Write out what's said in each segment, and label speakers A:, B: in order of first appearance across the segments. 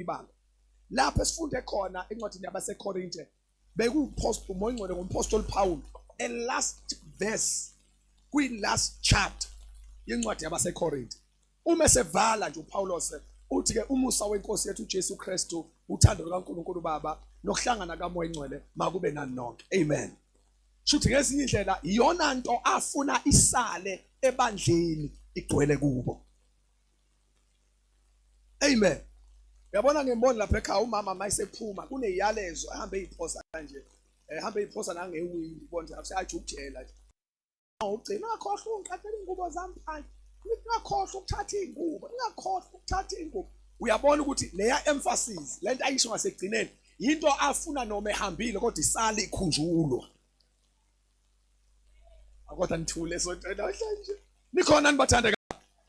A: ibanga lapho esifunde khona encwadini yabaseKorinte bekuPaul uMoyingcwele ngomPostoli Paul a last verse kwi-last chapter yencwadi yabaseKorinte uma sevala nje uPaulos uthi ke umusa wenkosi yethu uJesu Kristu uthando lukaNkulunkulu Baba nokuhlangana kaMoya Ngcwele makube nani nonke amen. Shuthi ngezinye indlela iyona nto afuna isale ebandleni igcwele kubo amen. Uyabona ngemboni lapha ekhaya umama mayisephuma kuneyalezo ahambe eyiphosa kanje ehambe eyiphosa nangewindi bonke akushathi ukujela nje ugcina akhohlwa ungiqathela ingubo zami phansi ngakhohlwa ukuthatha ingubo ngakhohlwa ukuthatha ingubo. Uyabona ukuthi leya emphasis lento ayisho ngasekugcineni into afuna noma ehambile kodwa isali ikhunjulwa akodwa nithule sonto namhlanje nikhona nibathandeka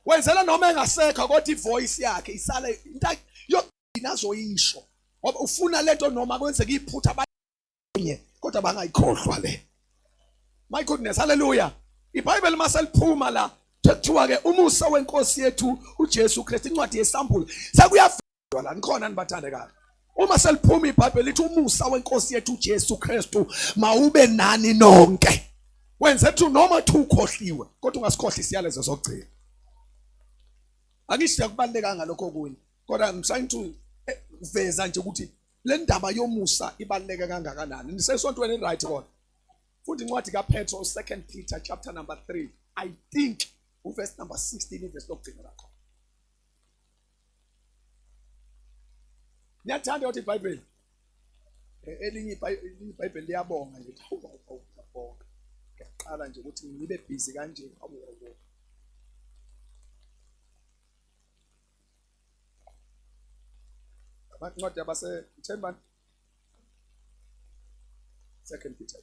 A: wenzela noma engasekho kodwa ivoice yakhe isale into yokugcina azoyisho ngoba ufuna lento noma kwenzeka iphutha abanye kodwa bangayikhohlwa le. My goodness, hallelujah. iBhayibheli maseliphuma la kuthiwa ke umusa wenkosi yethu uJesu Kristu incwadi yesambulo sekuyafundwa la nikhona nibathandekayo. Uma seliphuma iBhayibheli lithi umusa wenkosi yethu uJesu Kristu mawube nani nonke. Wenze thu noma thu ukhohliwe kodwa ungasikhohlisi isiyalezo sokugcina. Angisho kubaleka ngalokho kunye kodwa I'm trying to veza nje ukuthi le ndaba yomusa ibaleka kangakanani. Nisesontweni right kodwa. Futhi incwadi kaPetro 2 Peter chapter number 3 I think verse number 16 verse lokugcina lakho. Niyathanda ukuthi iBhayibheli elinye iBhayibheli liyabonga nje awubonga. Ngiyaqala nje ukuthi ngibe busy kanje awubonga. Incwadi yabase Themba 2 Peter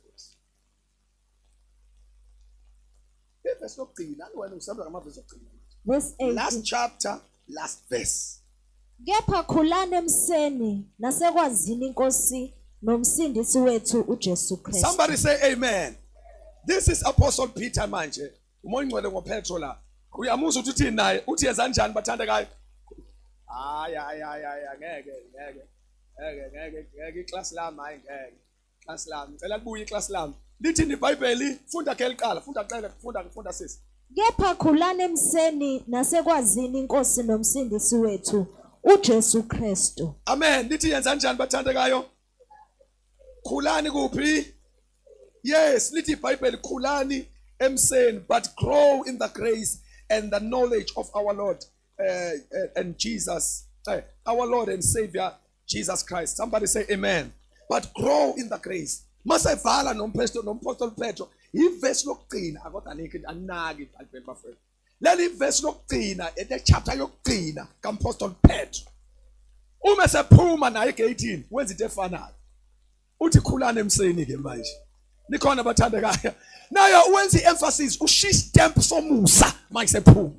A: verse lokugcina wena usaba ngamavesi okugcina.
B: Verse 8.
A: Last chapter, last verse.
B: Kepha khulani emseni nasekwazini inkosi nomsindisi wethu uJesu Kristu.
A: Somebody say amen. This is Apostle Peter manje. Umoya Ngcwele ngoPetro la. Uyamuzwa ukuthi naye uthi yenza kanjani bathandekayo? Ngeke iclass lami hayi ngeke. Class lami ngicela kubuye iclass lami. Lithi iBhayibheli funda ke liqala funda sisi.
B: Kepha khulani emseni nasekwazini inkosi nomsindisi wethu uJesu Kristu.
A: Amen. Lithi yenza kanjani bathandekayo? Khulani kuphi? Yes, lithi iBhayibheli khulani emseni but grow in the grace and the knowledge of our Lord and Jesus, our Lord and Savior Jesus Christ. Somebody say amen. But grow in the grace. Masevala nompostoli Petro iverse lokugcina akodwa anaki iBhayibheli bafethu. Leli verse lokugcina the chapter yokugcina kampostoli Petro. Uma sephuma naye egate wenza into efanayo. Uthi khulana emseni ke manje. Nikhona bathandekayo. Nayo wenza iemphasis ushiya stamp somusa mayisephuma.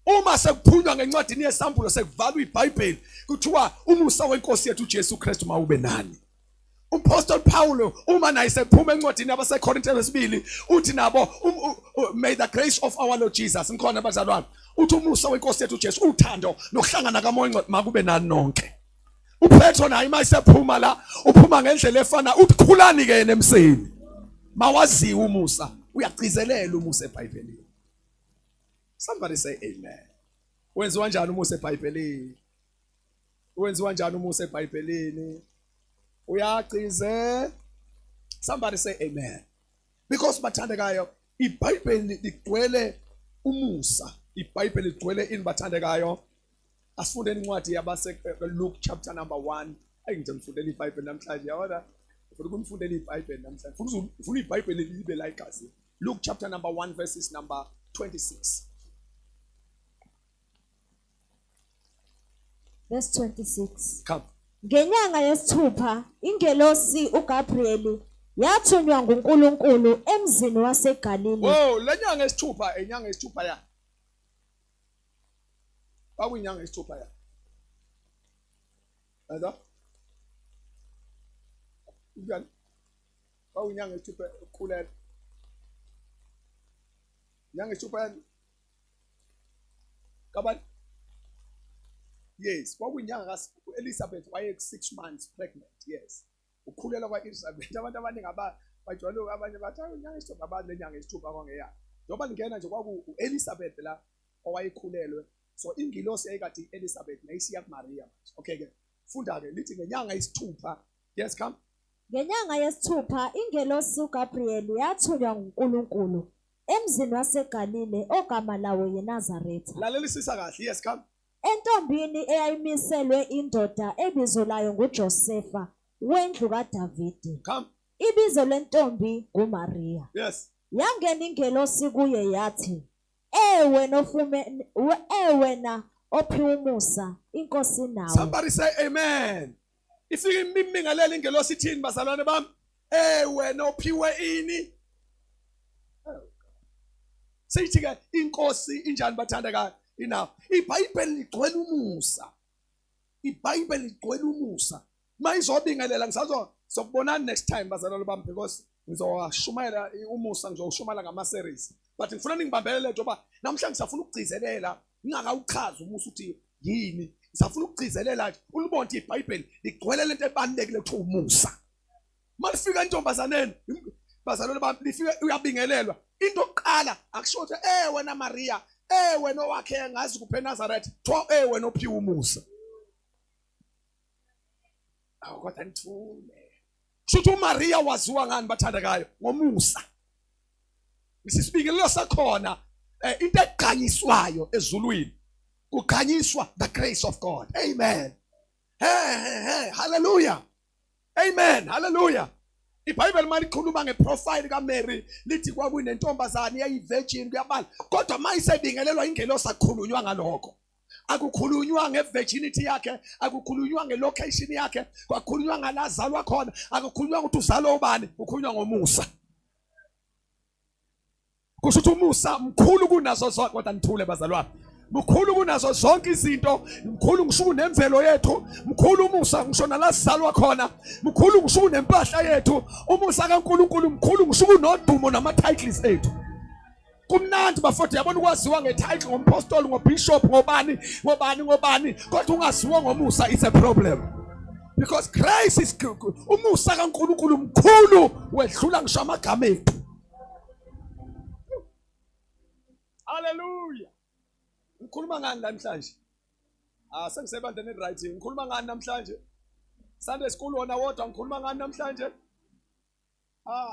A: Uma sekuphunywa ngencwadini yesambulo sekuvalwa iBhayibheli kuthiwa umusa wenkosi yethu uJesu Kristu mawube nani. Apostle Paulo uma naye sephuma encwadini yabaseKorinte wesibili uthi nabo may the grace of our Lord Jesus ngikhona bazalwane uthi umusa wenkosi yethu uJesu uthando nokuhlangana kaMoya Ngcwele makube nani nonke. uPetro naye mayisephuma la uphuma ngendlela efana uthi khulani ke emseni mawaziwe umusa uyagcizelela umusa eBhayibhelini. Somebody say amen. Wenziwa kanjani umusa eBhayibhelini? Wenziwa kanjani umusa eBhayibhelini? Uyagcize. Somebody say amen. Because bathandekayo iBhayibheli ligcwele umusa. iBhayibheli ligcwele ini bathandekayo. Asifunde incwadi yabase Luke chapter number 1. Ayingithe ngifundele iBhayibheli namhlanje yabona. Ufuna ukunifundela iBhayibheli namhlanje. Ufuna iBhayibheli libe la igazi. Luke chapter number 1 verses number 26.
B: Verse 26.
A: Come.
B: Ngenyanga yesithupha ingelosi uGabriel yathunywa nguNkulunkulu emzini waseGalile.
A: Oh, lenyanga yesithupha enyanga yesithupha ya. Bakuyinyanga yesithupha ya. Ada? Ujani? Bakuyinyanga yesithupha ukhulela. Nyanga yesithupha ya. Kabani? Yes, kwakuyinyanga Elizabeth waye 6 months pregnant. Yes. Ukhulelwa kwaElizabeth. Abantu abaningi bajwayele abanye bathi inyanga isithupha abantu lenyanga isithupha kwangeya. Njoba ngena nje kwaku Elizabeth la owayekhulelwe. So ingilosi yayikade Elizabeth nayisiya kuMaria manje. Okay ke. Funda ke lithi ngenyanga isithupha. Yes, come.
B: Ngenyanga yesithupha ingelosi uGabriel yathunywa nguNkulunkulu emzini waseGalile ogama lawo yeNazaretha.
A: Lalelisisa kahle. Yes, come.
B: Entombini eyayimiselwe indoda ebizo layo nguJosefa wendlu kaDavide.
A: Come.
B: Ibizo lentombi nguMaria.
A: Yes.
B: Yangena ingelosi kuye yathi, ewe na ophiwe umusa, inkosi nawe.
A: Somebody say amen. Ifike imimingalela ingelosi ithini bazalwane bami? Wena ophiwe ini? Sithi ke inkosi injani bathandekayo? Ina iBhayibheli ligcwele umusa. iBhayibheli ligcwele umusa. Mayizobingelela ngizokubonana next time bazalwane bami because ngizowashumayela umusa ngizowushumala ngama series. But ngifuna ningibambelele njengoba namhlanje sifuna ukugcizelela ngingakawuchaza umusa uthi yini. Sifuna ukugcizelela nje ulibona iBhayibheli ligcwele lento ebalekile ekuthiwa umusa. Malifika intombazaneni bazalwane bami lifike uyabingelelwa. Into oqala akusho ukuthi wena Maria, wena owakhe ngazi kuphe Nazareth, twa wena ophiwe umusa. Awu kodwa ngithule. Shuthi uMaria waziwa ngani bathandekayo? Ngomusa. Isibingelelo sakhona into eganyiswayo ezulwini. Kuganyiswa the grace of God. Amen. Hey, hallelujah. Amen. Hallelujah. iBhayibheli manje likhuluma ngeprofile kaMary lithi kwakuyinentombazane yayivirgin kuyabala kodwa mayisebingelelwa ingelosi akukhulunywa ngalokho. Akukhulunywa ngevirginity yakhe, akukhulunywa ngelocation yakhe, kwakhulunywa ngalazalwa khona, akukhulunywa ukuthi uzalwa ubani, kukhulunywa ngomusa. Kusho ukuthi umusa mkhulu kunazo zonke kodwa nithule bazalwane. Mkhulu kunazo zonke izinto, mkhulu ngisho nemvelo yethu, mkhulu umusa ngisho nalazalwa khona, mkhulu ngisho nempahla yethu, umusa kaNkulunkulu mkhulu ngisho unodumo nama titles ethu. Kumnandi bafowethu yabona ukwaziwa ngetitle ngompostoli ngobishop ngobani kodwa ungaziwa ngomusa it's a problem. Because Christ is umusa kaNkulunkulu mkhulu wedlula ngisho amagama ethu. Hallelujah. Ngikhuluma ngani namhlanje? Sengisebandleni right. Ngikhuluma ngani namhlanje? Sunday school wona wodwa ngikhuluma ngani namhlanje?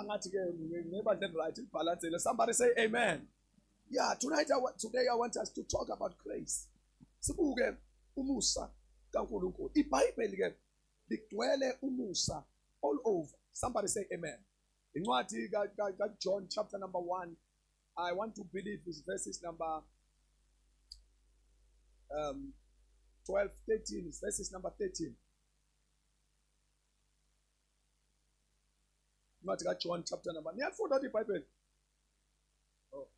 A: Ngathi ke ngebandleni right ibalancele. Somebody say amen. Yeah, today I want us to talk about grace. Sibuke umusa kaNkulunkulu. iBhayibheli ke ligcwele umusa all over. Somebody say amen. Incwadi kaJohn chapter number 1. I want to believe this verses number 12, 13, verses number 13. John chapter number. Niyafunda iBhayibheli. Oh.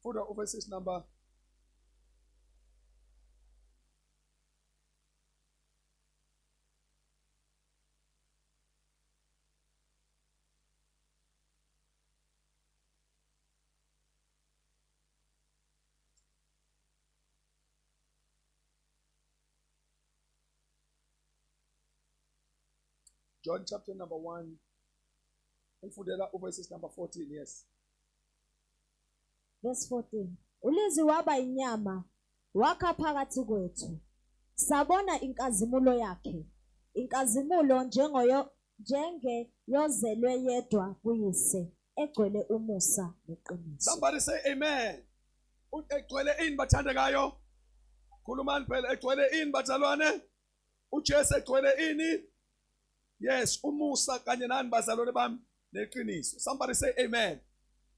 A: Funda verses number 1. John chapter number 1. Ngifundela verses number 14. Yes.
B: Verse 14. Ulizi waba inyama wakha phakathi kwethu. Sabona inkazimulo yakhe. Inkazimulo njengeyozelwe yedwa kuyise egcwele umusa neqiniso.
A: Somebody say amen. Egcwele ini bathandekayo? Khulumani phela egcwele ini bazalwane? uJesu egcwele ini? Yes, umusa kanye nani bazalwane bami neqiniso. Somebody say amen.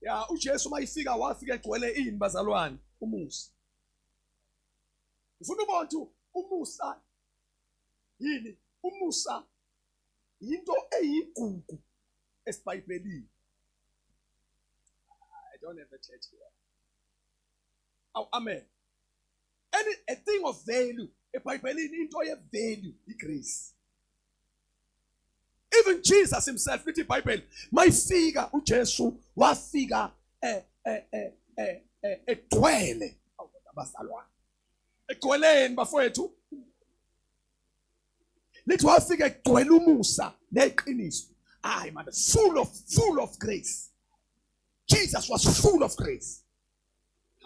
A: Yeah, uJesu mayifika wafika egcwele ini bazalwane? Umusa. Ufuna ubona umusa yini? Umusa into eyigugu esiBhayibhelini. I don't have a church here. Oh, amen. a thing of value, eBhayibhelini into ye-value, igrace. Even Jesus himself, lithi iBhayibheli, mayifika uJesu wafika egcwele abazalwane. Egcweleni bafowethu. Lithi wafika egcwele umusa neqiniso. Hayi man, full of grace. Jesus was full of grace.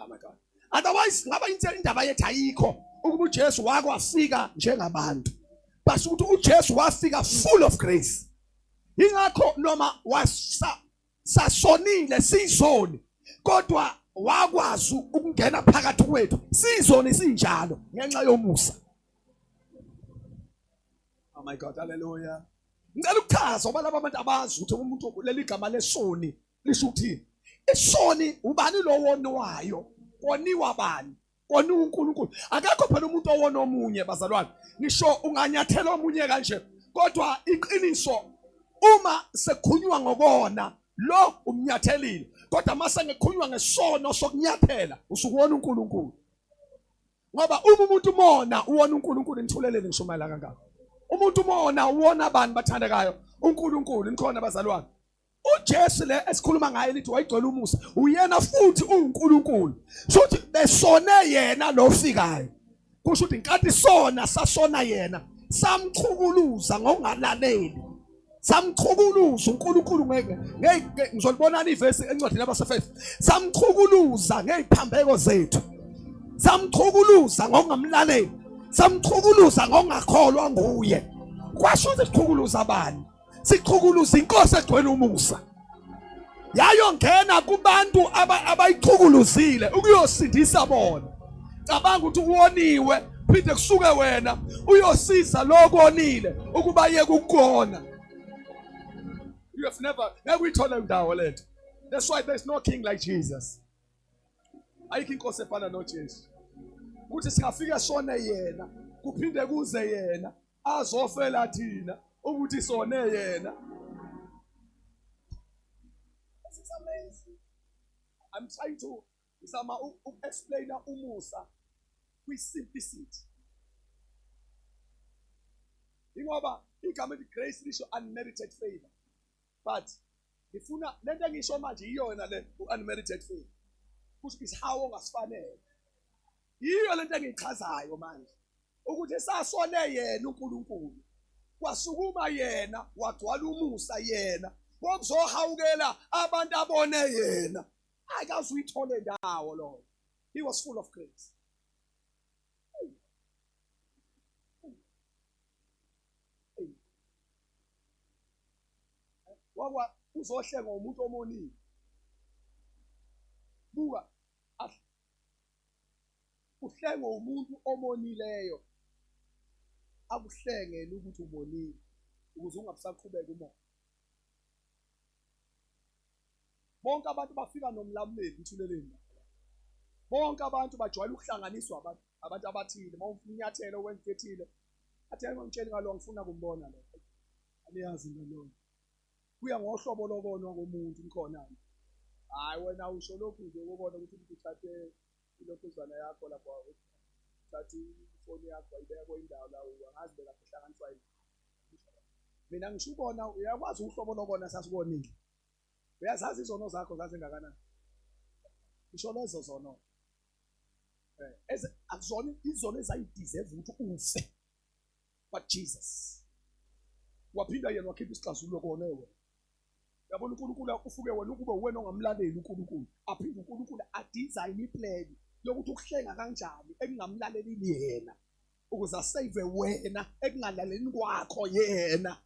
A: Oh my God. Otherwise ngaba indaba yethu ayikho ukuba uJesu wakwafika njengabantu. Basho ukuthi uJesu wafika full of grace. Ingakho noma wasasonile sizoni kodwa wakwazi ukungena phakathi kwethu. Sizoni sinjalo ngenxa yomusa. Oh my God, hallelujah. Ngicela ukuchaza ngoba laba abantu abazi ukuthi umuntu leli gama lesoni lisho ukuthini. Isoni ubani lo wonwayo? Woniwa bani? Wona uNkulunkulu. Akekho phela umuntu owona omunye bazalwane. Ngisho unganyathela omunye kanje kodwa iqiniso uma sekhunywa ngokona lo umnyathelile kodwa mase ngekhunywa ngesono sokunyathela usukuwona uNkulunkulu. Ngoba uma umuntu mona uwona uNkulunkulu nithulelele ngisho mala kangaka. Umuntu mona uwona abantu bathandekayo uNkulunkulu nikhona bazalwane. uJesu le esikhuluma ngaye lithi wayigcwele umusa uyena futhi uNkulunkulu futhi besone yena lo ofikayo kusho ukuthi inkathi sona sasona yena samchukuluza ngokungalaleli samchukuluza uNkulunkulu ngizolibonana ivesi encwadini yabaseFesu samchukuluza ngeziphambeko zethu samchukuluza ngokungamlaleli samchukuluza ngokungakholwa nguye kwasho ukuthi sichukuluza abani sichukuluza inkosi egcwele umusa yayongena kubantu abayichukuluzile ukuyosindisa bona cabanga ukuthi uwoniwe phinde kusuke wena uyosiza lokonile ukuba yeke ukukona. You have never uyithola indawo lethu. That's why there's no king like Jesus. Ayikho inkosi efana noJesu ukuthi singafika sona yena kuphinde kuze yena azofela thina ukuthi sone yena. This is amazing. I'm trying to explain umusa with simplicity. Ingoba igama elithi grace lisho unmerited favor. But ngifuna lento engisho manje iyona le unmerited favor. Kusho isihawu ongasifanele. Yiyo lento engichazayo manje. Ukuthi sasone yena uNkulunkulu. Wasukuma yena wagcwala umusa yena wokuzohawukela abantu abone yena akaze uyithole ndawo lo. He was full of grace. Wawa uzohlenga umuntu omonile buka uhlenga umuntu omonileyo akuhlengele ukuthi ubonile ukuze ungabusaqhubeka umoya. Bonke abantu bafika nomlamuli ithuleleni. Bonke abantu bajwayele ukuhlanganiswa abantu abathile mawufunyathela owenthethile athe ngitshela ngalo ngifuna kumbona lo aliyazi ngalo kuya ngohlobo lokona komuntu nikhona. Hayi wena usho lokhu nje ukubona ukuthi umuntu uthathe ilokhuzana yakho lapha uthathe ifoni yakho ayibeka kwindawo la ungazi beka kuhlanganiswa yini. Mina ngisho ubona uyakwazi uhlobo lokona sasibonile. Uyazazi izono zakho zazengakanani. Ngisho lezo zono akuzona izono ezayideserve ukuthi ufe. But Jesus waphinda yena wakhipha isixazululo kona wewe. Yabona uNkulunkulu ufuke wena ukube wena ongamlaleli uNkulunkulu aphinde uNkulunkulu adesign iplan yokuthi ukuhlenga kanjani ekungamlaleli yena ukuze asave wena ekungalaleli kwakho yena.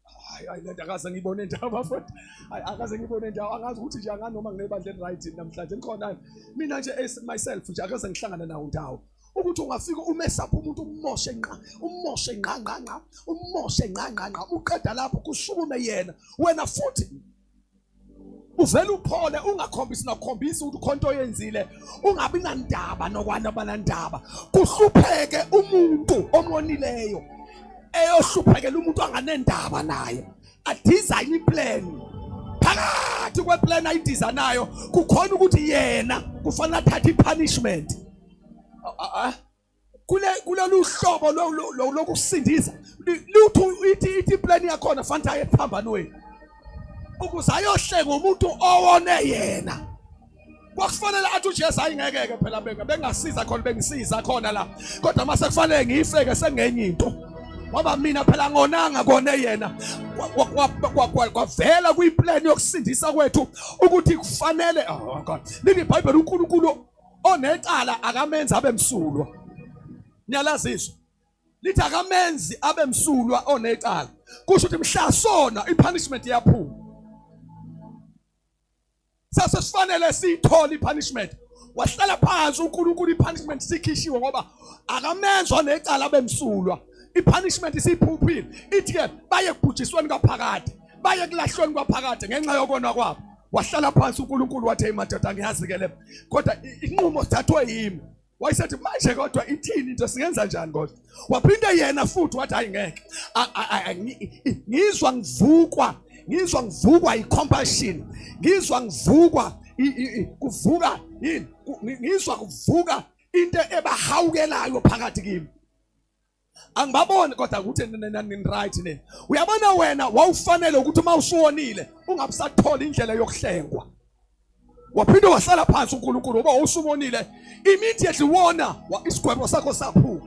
A: Hayi lento akaze ngibone ndawo bafowethu. Hayi akaze ngibone ndawo angazi ukuthi nje anganoma nginebandle right namhlanje nikhona mina nje myself nje akaze ngihlangana nawo ndawo ukuthi ungafika umesapha umuntu umoshe ngqa uqeda lapho kusukume yena wena futhi uvela uphole ungakhombisi nakhombisa ukuthi khonto yenzile ungabi nandaba nokwana banandaba kuhlupheke umuntu omonileyo eyohluphekela umuntu anganendaba naye a design plan phakathi kweplan ayidizanayo kukhona ukuthi yena kufanele athathe ipunishment kulolu hlobo lokusindisa luthu ithi plan yakhona fanele aye phambanweni ukuze ayohlenga umuntu owone yena. Kwakufanele athi uJesu ayingekeke phela bengasiza khona bengisiza khona la kodwa mase kufanele ngiyifeke sengenye into ngoba mina phela ngonanga kone yena kwavela kuyiplan yokusindisa kwethu ukuthi kufanele God lithi iBhayibheli uNkulunkulu onecala akamenzi abemsulwa. Niyalaziswa lithi akamenzi abemsulwa onecala kusho ukuthi mhla sona ipunishment iyaphuma. Sase sifanele siyithola ipunishment wahlala phansi uNkulunkulu ipunishment sikhishiwe ngoba akamenzi onecala abemsulwa. Ipunishment isiphuphile ithi ke baye kubhujisweni kwaphakade baye kulahlweni kwaphakade ngenxa yokona kwabo. Wahlala phansi uNkulunkulu wathi hey madoda ngiyazi ke le kodwa inqumo sithathwe yimi. Wayesethi manje kodwa ithini into singenza njani kodwa waphinde yena futhi wathi hayi ngeke ngizwa ngivukwa icompassion ngizwa ngivukwa kuvuka yini ngizwa kuvuka into ebahawukelayo phakathi kimi. Angibaboni kodwa ukuthi nini right nini uyabona wena wawufanele ukuthi uma usuwonile ungabusathola indlela yokuhlengwa. Waphinde wahlala phansi uNkulunkulu ngoba usumonile immediately wona isigwebo sakho saphuka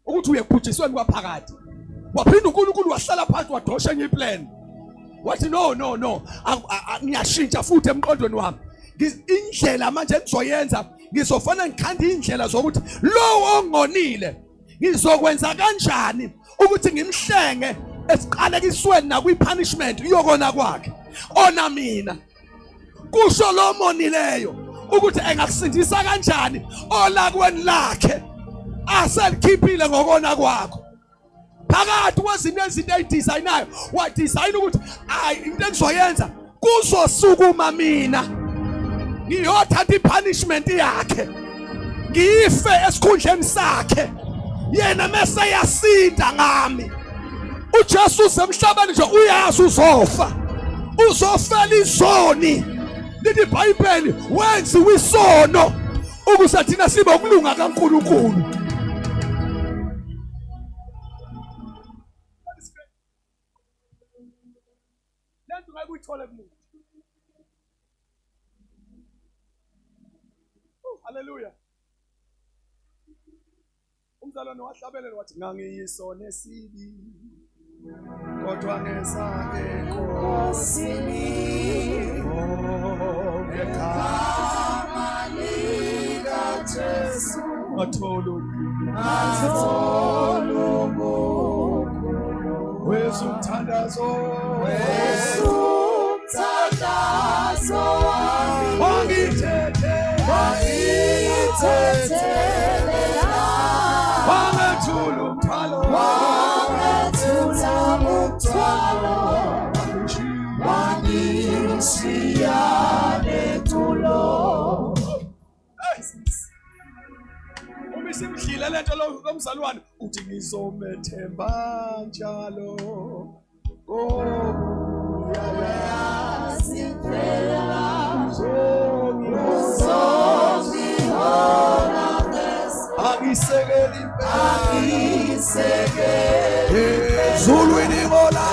A: ukuthi uyekubhujisweni kwaphakade. Waphinde uNkulunkulu wahlala phansi wadosha enye iplan wathi no ngiyashintsha futhi emqondweni wami indlela manje engizoyenza ngizofanele ngikhande indlela zokuthi lo ongonile ngizokwenza kanjani ukuthi ngimhlenge esiqalekisweni nakwipunishment iyokona kwakhe ona mina kusho lo monileyo ukuthi engakusindisa kanjani olakweni lakhe aselikhiphile ngokona kwakho phakathi kwezinto ezinto eyidizayinayo wadizayina ukuthi hayi into engizoyenza kuzosukuma mina ngiyothatha ipunishment yakhe ngife esikhundleni sakhe yena mase yasinda ngami. uJesu semhlabeni nje uyazi uzofela izoni. Lithi iBhayibheli wenziwe isono ukuze thina sibe ukulunga kaNkulunkulu. Lento ngeke uyithole kumuntu. Hallelujah. Umzalwane wahlabelela wathi ngangiyisona esibi kodwa ngesake Nkosini ekhaya likaJesu atholo wezumthandazo wangithethe wangethula umthwalo wangishiya nethulo. Uma isimdlile lento lomzalwane uthi ngizomethemba njalo uyayazi impela uzongihona angisekeli ezulwini ngola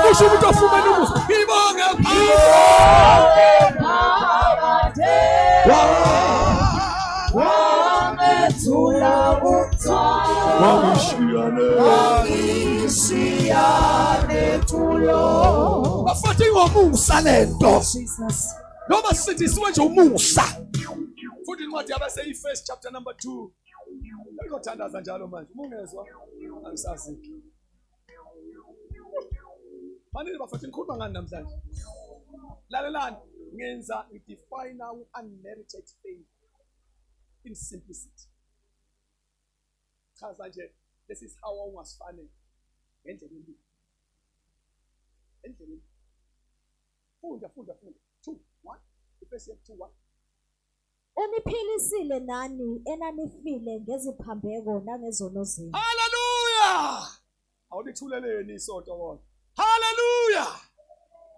A: kusho ukuthi ofumene umusa ngibonge phakade wangethula umthwalo wangishiya nethulo. Bafathi ngomusa lento noma sithisiwe nje umusa futhi incwadi yabase iFirst chapter number 2 ngiyothandaza njalo manje ungezwa angisazi manini bafathi ngikhuluma ngani namhlanje lalelani ngenza define unmerited faith in simplicity chaza nje this is how ungasifane ngendlela embi endleleni funda 2:1 Ephesians 2:1
B: Uniphilisile nani enanifile ngeziphambeko nangezono zenu.
A: Hallelujah. Awulithuleleni isonto kodwa. Hallelujah.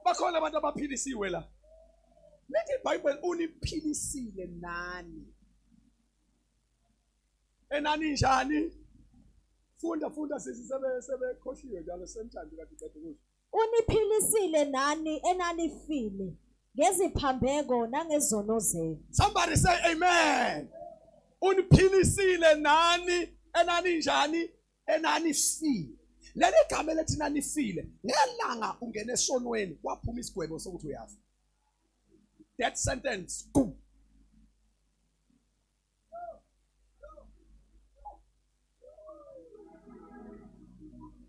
A: Bakhona abantu abaphilisiwe la. Lithi iBhayibheli uniphilisile nani. Enani njani? Funda sebekhohliwe njalo semthandi kanti qede kuzo.
B: Uniphilisile nani enanifile ngeziphambeko nangezono zenu.
A: Somebody say amen. Uniphilisile nani enani njani enanifile. Leli gama lethi nanifile ngelanga ungena esonweni waphuma isigwebo sokuthi uyafa. That sentence boom.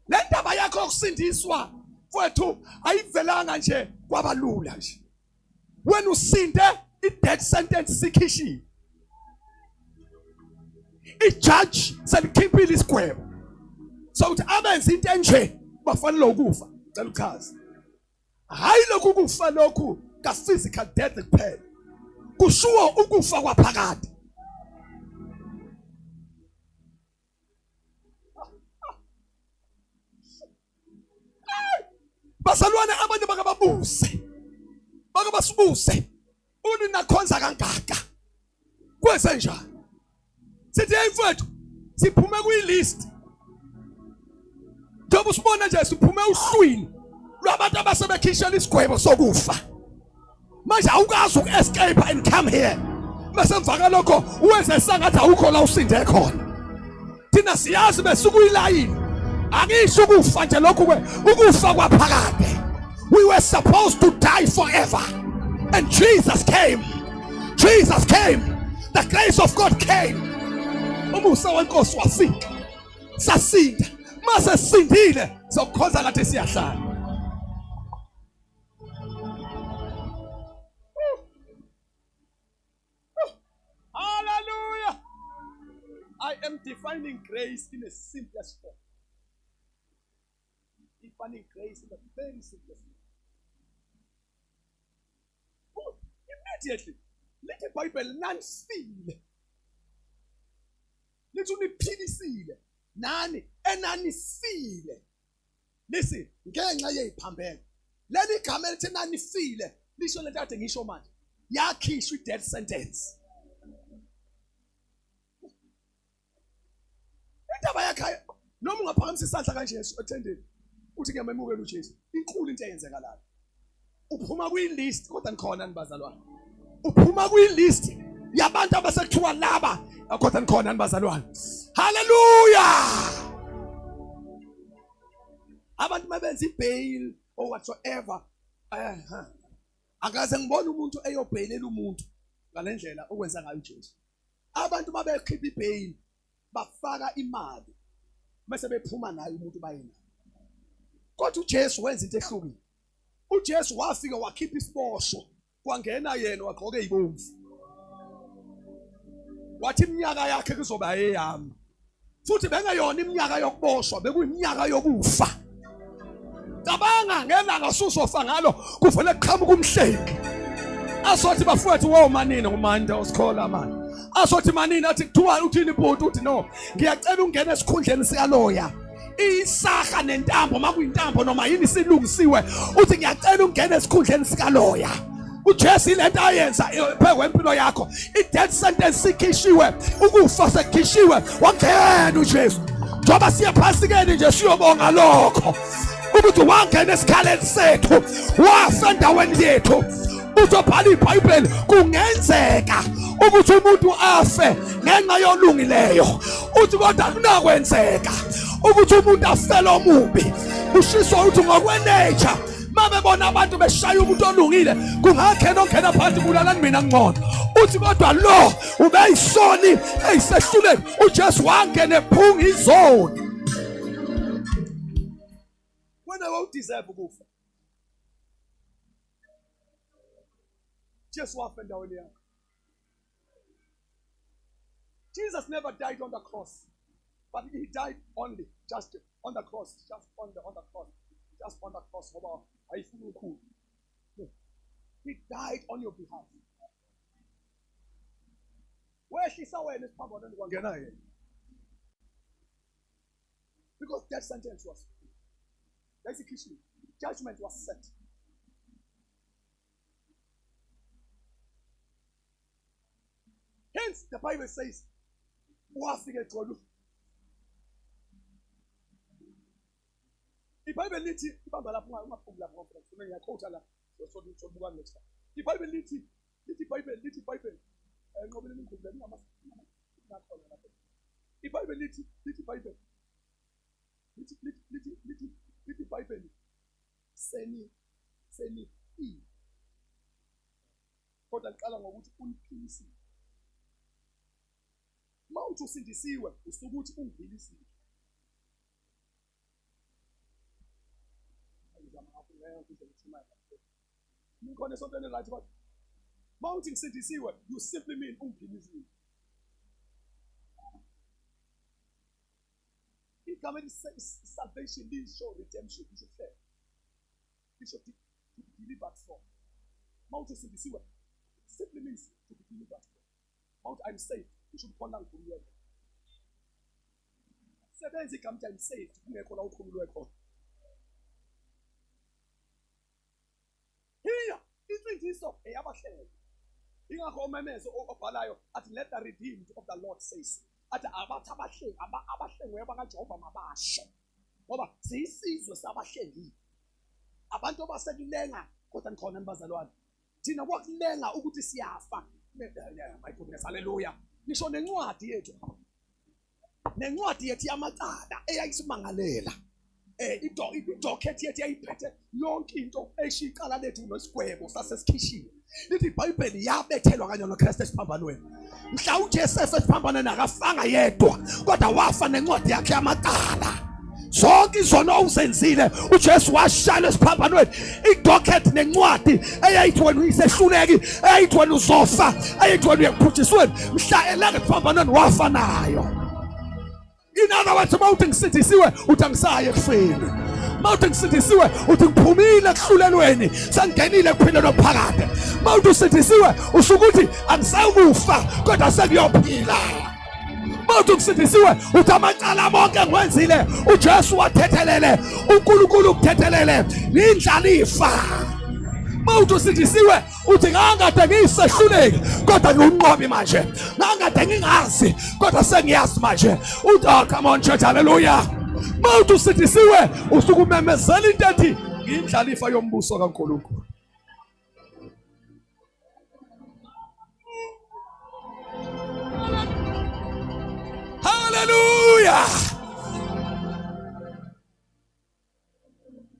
A: Lendaba yakho yokusindiswa mfowethu ayivelanga nje kwabalula nje. When usinde i-death sentence sikhishiwe. I-judge selikhiphile isigwebo. So uthi abenze into enje bafanele ukufa. Cela uchaze. Hayi lokhu kufa lokhu ka physical death kuphela. Kushuwo ukufa kwaphakade. Basalwane abantu bakababuse. Bakabasibuse. Uni nakhonza kangaka. Kwenze njani? Sithi hey mfowethu siphume kwi-list. Njengoba usibona nje siphume uhlwini lwabantu abasebekhishela isigwebo sokufa. Manje awukazi uku-escape and come here. Bese mvaka lokho uwenze sangathi awukho la usinde khona. Thina siyazi besikuyilayini. Akisho ukufa nje lokhu ukufa kwaphakade. We were supposed to die forever. And Jesus came. Jesus came. The grace of God came. Umusa wenkosi wafika. Sasinda. Mase sindile sokukhonza ngathi siyahlala. Hallelujah. I am defining grace in a simplest form. Defining grace in a very simplest form. Immediately, let the Bible nanifile. Let uniphilisile. Nani enanifile. Listen, ngenxa yeziphambeko. Leli gama elithi nanifile lisho lento kade ngisho manje. Yakhishwa i-death sentence. Indaba yakhe noma ungaphakamisa isandla kanje Yesu ethendeni. Uthi ngiyamemukela uJesu. Inkulu into eyenzekalayo. Uphuma kwi-list kodwa nikhona nibazalwane. Uphuma kwi-list yabantu abasekuthiwa laba kodwa nikhona nibazalwane. Hallelujah. Abantu mabenza ibail or whatsoever. Akaze ngibone umuntu eyobhailela umuntu ngalendlela okwenza ngayo uJesu. Abantu mabekhipha ibail bafaka imali bese bephuma nayo umuntu bayena. Kodwa uJesu wenza into ehlukile. uJesu wafika wakhipha isiposho kwangena yena wagqoka ezibomvu. Wathi iminyaka yakhe kuzoba eyami. Futhi bengayona iminyaka yokuboshwa bekuyiminyaka yokufa. Cabanga ngelanga susofa ngalo kuvele kuqhamuka umhleki. Asothi bafowethu wo manini umande osikhola manje. Asothi manini athi kuthiwa uthini bhuti uthi no ngiyacela ungene esikhundleni sikaloya. Isaha nentambo makuyintambo noma yini silungisiwe uthi ngiyacela ungene esikhundleni sikaloya. uJesu ilento ayenza phekwe impilo yakho. I-death sentence sikhishiwe, ukufa sekhishiwe, wangena uJesu. Njoba siya phasikeni nje siyobonga lokho ukuthi wangena esikhaleni sethu, wafa endaweni yethu. Uzobhala iBhayibheli kungenzeka ukuthi umuntu afe ngenxa yolungileyo. Uthi kodwa kunakwenzeka ukuthi umuntu afele omubi. Ushiswa uthi ngokwenature mabebona abantu beshaya umuntu olungile kungakhe nongena phansi kulalani mina ngcono. Uthi kodwa lo ubeyisoni eyisehluleni uJesu wangena ephunga izoni. Wena wawudeserve ukufa. Jesu wafa endaweni yakho. Jesus never died on the cross, but he died only just on the cross, just on the cross, just on the cross. He died on your behalf. Where she saw in his power, because that sentence was execution. judgment was set. Hence, the Bible says, iBhayibheli lithi ibamba lapho ungaphumi lapho conference mina ngiyaquote la so buka next time. iBhayibheli lithi iBhayibheli enqobeleni inkundla nakhona lapho. iBhayibheli lithi iBhayibheli lithi iBhayibheli seni kodwa liqala ngokuthi uniphilisile. Mawuthi usindisiwe usukuthi ungiphilisile. Mounting sindisiwe, you simply mean ungiphilisile. Igama salvation means show redemption. You should say. You should be delivered from. Mounting sindisiwe simply means to be delivered from. Mount I'm saved. You should call out from you. Sebenzi igama I'm saved. Kungekho la ukhululwe khona. Here, imfundiso eyabahleli. Ingakho umemezo obhalayo athi let the redeemed of the Lord say so. Athi abathi abahlengwe abakaJehova mabasho. Ngoba siyisizwe sabahlengile. Abantu abasekulenga kodwa nikhona nibazalwane. Thina kwakulenga ukuthi siyafa. My goodness, hallelujah. Nisho nencwadi yethu. Nencwadi yethu yamacala eyayisimangalela. Idocket yethu yayiphethe yonke into eshiqala lethu nosigwebo sasesikhishini. Lithi iBhayibheli yabethelwa kanye noKristu esiphambanweni. Mhla uJesu esiphambanweni akafanga yedwa kodwa wafa nencwadi yakhe yamacala. Zonke izono uzenzile uJesu washala esiphambanweni. Idocket nencwadi eyayithi wena uyisehluleki, eyayithi wena uzofa, eyayithi wena uyakubhujisweni, mhla elanga esiphambanweni wafa nayo. In other words, mawuthi ngisindisiwe uthi angisaye ekufeni. Mawuthi ngisindisiwe uthi ngiphumile ekuhlulelweni, sengingenile ekuphileni ophakade. Mawuthi usindisiwe usukuthi angisayikufa kodwa sekuyophila. Mawuthi ngisindisiwe uthi amacala bonke ngiwenzile, uJesu wathethelele, uNkulunkulu ukuthethelele, indlalifa. Mawuthi usindisiwe uthi ngangade ngiyisehluleki kodwa ngiwunqobi manje, ngangade ngingazi kodwa sengiyazi manje. Uthi oh come on church, hallelujah. Mawuthi usindisiwe usukumemezela into ethi ngindlalifa yombuso kaNkulunkulu. Hallelujah.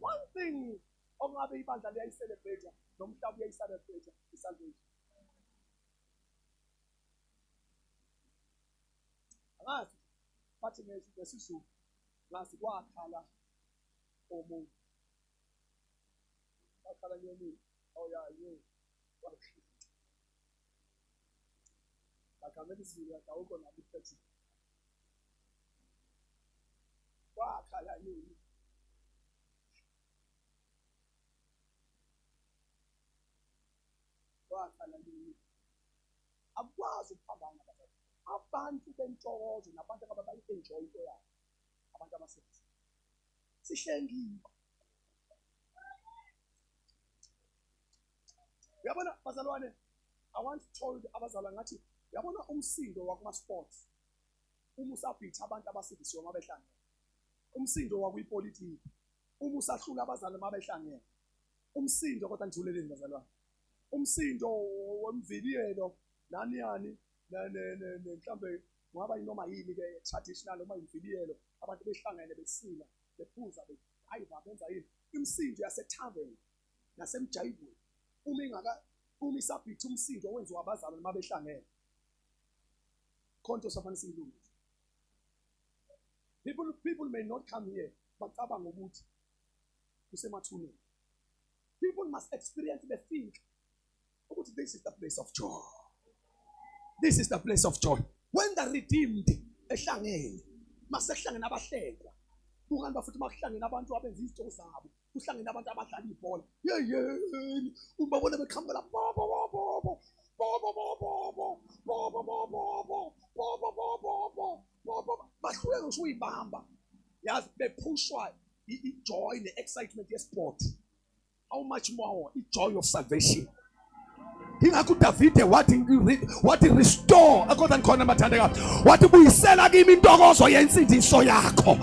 A: One thing ongabe ibandla liyayicelebrate nomhlaba uyayicelebrate isalvation. Ngathi bathi ngesizulu ngathi kwakhala omuntu. Wakhala ngemini. Oh yeah, you. Bakamela izulu akawukho nabo ifethi. Wakhala yini? Wakhala yini? Akwazi ukuphambana nabantu. Abantu bentokozo nabantu abayi-enjoy into yabo. Abantu abasebenza. Sihlengile. Uyabona bazalwane, I once told abazalwane ngathi uyabona umsindo wakuma-sports. Uma usabhitha abantu abasindisiwe mabehlangene. Umsindo wakwipolitiki. Uma usahlula abazalwane mabehlangene. Umsindo kodwa ngithuleleni bazalwane. Umsindo wemviliyelo nani mhlambe ngaba inoma yini ke traditional noma imviliyelo abantu behlangene besila bephuza beyiva benza yini imsindo yasethaveni nasemjayivweni uma isabhitha umsindo owenziwa abazalwane mabehlangene khonto safana siyilungisa. People may not come here bacabanga ukuthi kusemathuneni. People must experience the thing ukuthi this is the place of joy. This is the place of joy. When the redeemed ehlangene, masehlangene abahlengwa. Ukuhamba futhi makuhlangene abantu abenza izinto zabo. Kuhlangene abantu abadlala ibhola. Yeyeni, ubabona bekhambela bobo. Bahluleka ngisho uyibamba. Yazi bephushwa i-joy ne-excitement yesport, how much more i-joy of salvation. Ingakho uDavide wathi restore akodwa nikhona bathandeka, wathi buyisela kimi intokozo yensindiso yakho.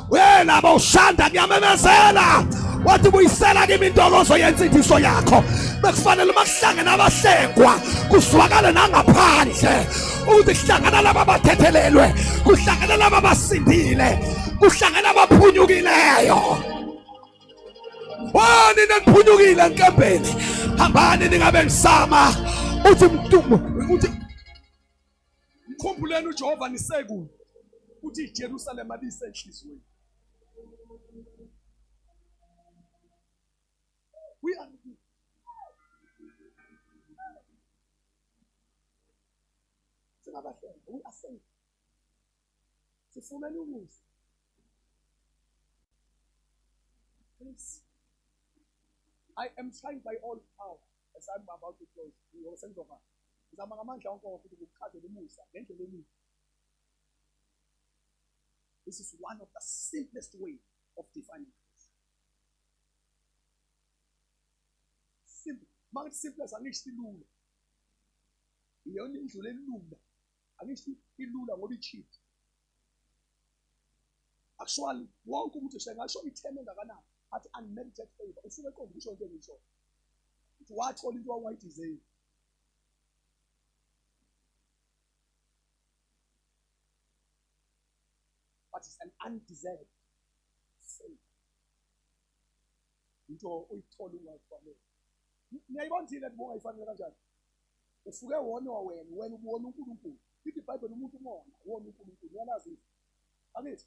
A: Wena bawushanda kuyamemezela, wathi buyisela kimi intokozo yensindiso yakho. Bekufanele makuhlangana abahlengwa kuzwakale nangaphandle ukuthi kuhlangana laba abathethelelwe, kuhlangana laba abasindile, kuhlangana abaphunyukileyo. Wani naniphunyukile enkembeni, hambani ningabe nisama. Uthi uthi mkhumbuleni uJehova nisekude, uthi iJerusalem alisenhlizweni. We are we are saved. Sifumene umusa. Please, I am trying by all power as I'm about to close. This is one of the simplest ways of defining grace. Simple. Mount simple as angisho ilula. Iyona indlela elula. Angisho ilula ngoba icheat. Actually, wonke umuntu sengasho itheme ngakanani athi unmerited favor. Usuke eqonda ukusho into engisho. Wathola into awayidizeni. But it's an undeserved favor. Into uyithola ungayifanele. Niyayibona thina ukuthi bongayifanele kanjani? Usuke wona wena ubona uNkulunkulu. Ithi iBhayibheli umuntu umona wona uNkulunkulu. Uyalazi? Angithi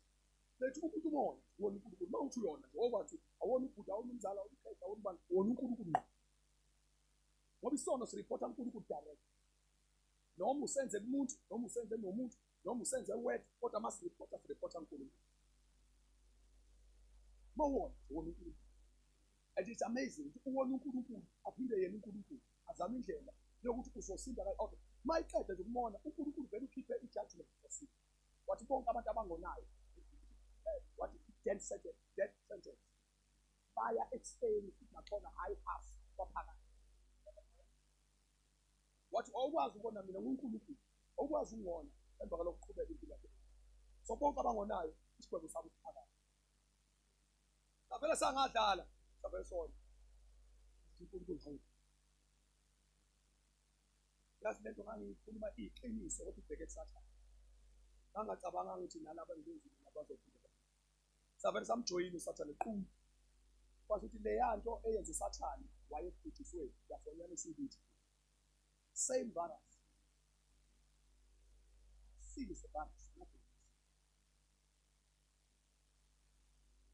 A: lethu umuntu umona wona uNkulunkulu. Mawuthi uyona nje owathi awona uBuddha, awona umzala, awona uKhayisa, awona ubani, wona uNkulunkulu. Ngoba isono sireport uNkulunkulu direct. Noma usenze umuntu, noma usenze nomuntu, noma usenze word, kodwa must report uNkulunkulu. Mawona wona uNkulunkulu. And it's amazing ukuthi uwona uNkulunkulu aphinde yena uNkulunkulu azama indlela yokuthi uzosinda kahle. Okay, mayiqede nje ukumona uNkulunkulu vele ukhiphe ijudgment for wathi bonke abantu abangonayo wathi death sentence fire explain nakhona high pass kwaphakathi. Wathi awukwazi ukubona mina nguNkulunkulu, awukwazi ukungona emva kwalokho uqhubeka impilo yakhe. So bonke abangonayo isigwebo sabo siphakathi. Savele sangadlala savele sona uNkulunkulu hayi. Last lento ngangikhuluma iqiniso ukuthi ubheke kuSathane. Ngangacabanga ukuthi nalabo engizenzile nabazophila. Savele samjoyina uSathane eqhuma. Kwathi ukuthi le yanto eyenza uSathane wayephuthiswe yafonyana isibithi. Same virus. See this virus.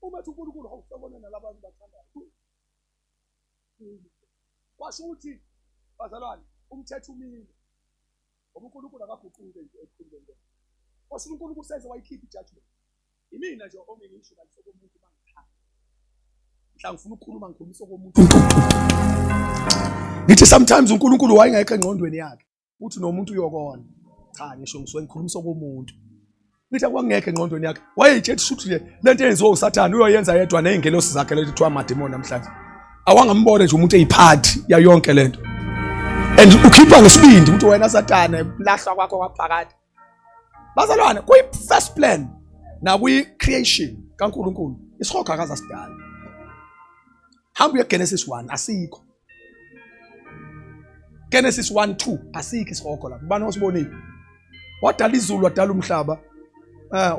A: Uma uNkulunkulu awusabona nalabo abantu bathandayo. Kwasho ukuthi bazalwane umthetho umile. Ngoba uNkulunkulu akaguquki nje ekhulumeni. Kwasho uNkulunkulu senze wayikhipha ijudgment. Imina nje ongengisho bani sokomuntu bangikhaya. Mhla ngifuna ukukhuluma ngikhuluma sokomuntu. Ngithi sometimes uNkulunkulu wayengekho engqondweni yakhe. Uthi nomuntu uyokona. Cha ngisho ngisuke ngikhuluma sokomuntu. Ngithi akwangekho engqondweni yakhe. Wayeyitshela ukuthi nje lento eyenziwa uSathane uyoyenza yedwa nezingelosi zakhe lethi kuthiwa amademoni namhlanje. Awangambone nje umuntu eyiphathi ya yonke lento. And ukhipha ngesibindi ukuthi wena Sathane lahlwa kwakho kwaphakathi. Bazalwane kuyi first plan na kuyi creation kaNkulunkulu. Isihogo akaza sidala. Hamba uyeGenesis 1 asikho. Genesis 1:2 asikho isihogo lapho. Ubani osibonile? Wadala izulu, wadala umhlaba.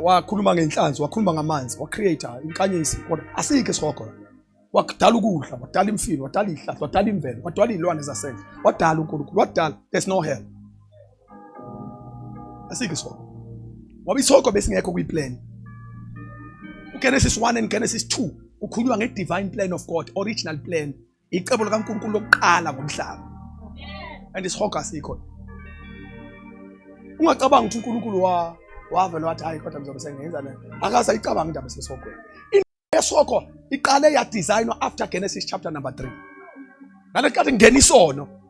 A: Wakhuluma ngenhlanzi, wakhuluma ngamanzi, wacreator inkanyisi kodwa asikho isihogo. Wadala ukudla, wadala imfino, wadala ihlahla, wadala imvelo, wadala izilwane zasendle, wadala uNkulunkulu, wadala there's no hell. Asikho isihogo. Ngoba isihogo besingekho kuyiplan. uGenesis 1 and Genesis 2 ukhuluma nge-divine plan of God, original plan, icebo likaNkulunkulu lokuqala ngomhlaba. And isihogo asikho. Ungacabanga ukuthi uNkulunkulu wavela wathi hayi kodwa ngizobe sengenza le. Akaze ayicabanga indaba sesihogo. Isihogo iqale ya designwa after Genesis chapter number 3. Nalekade ngena isono.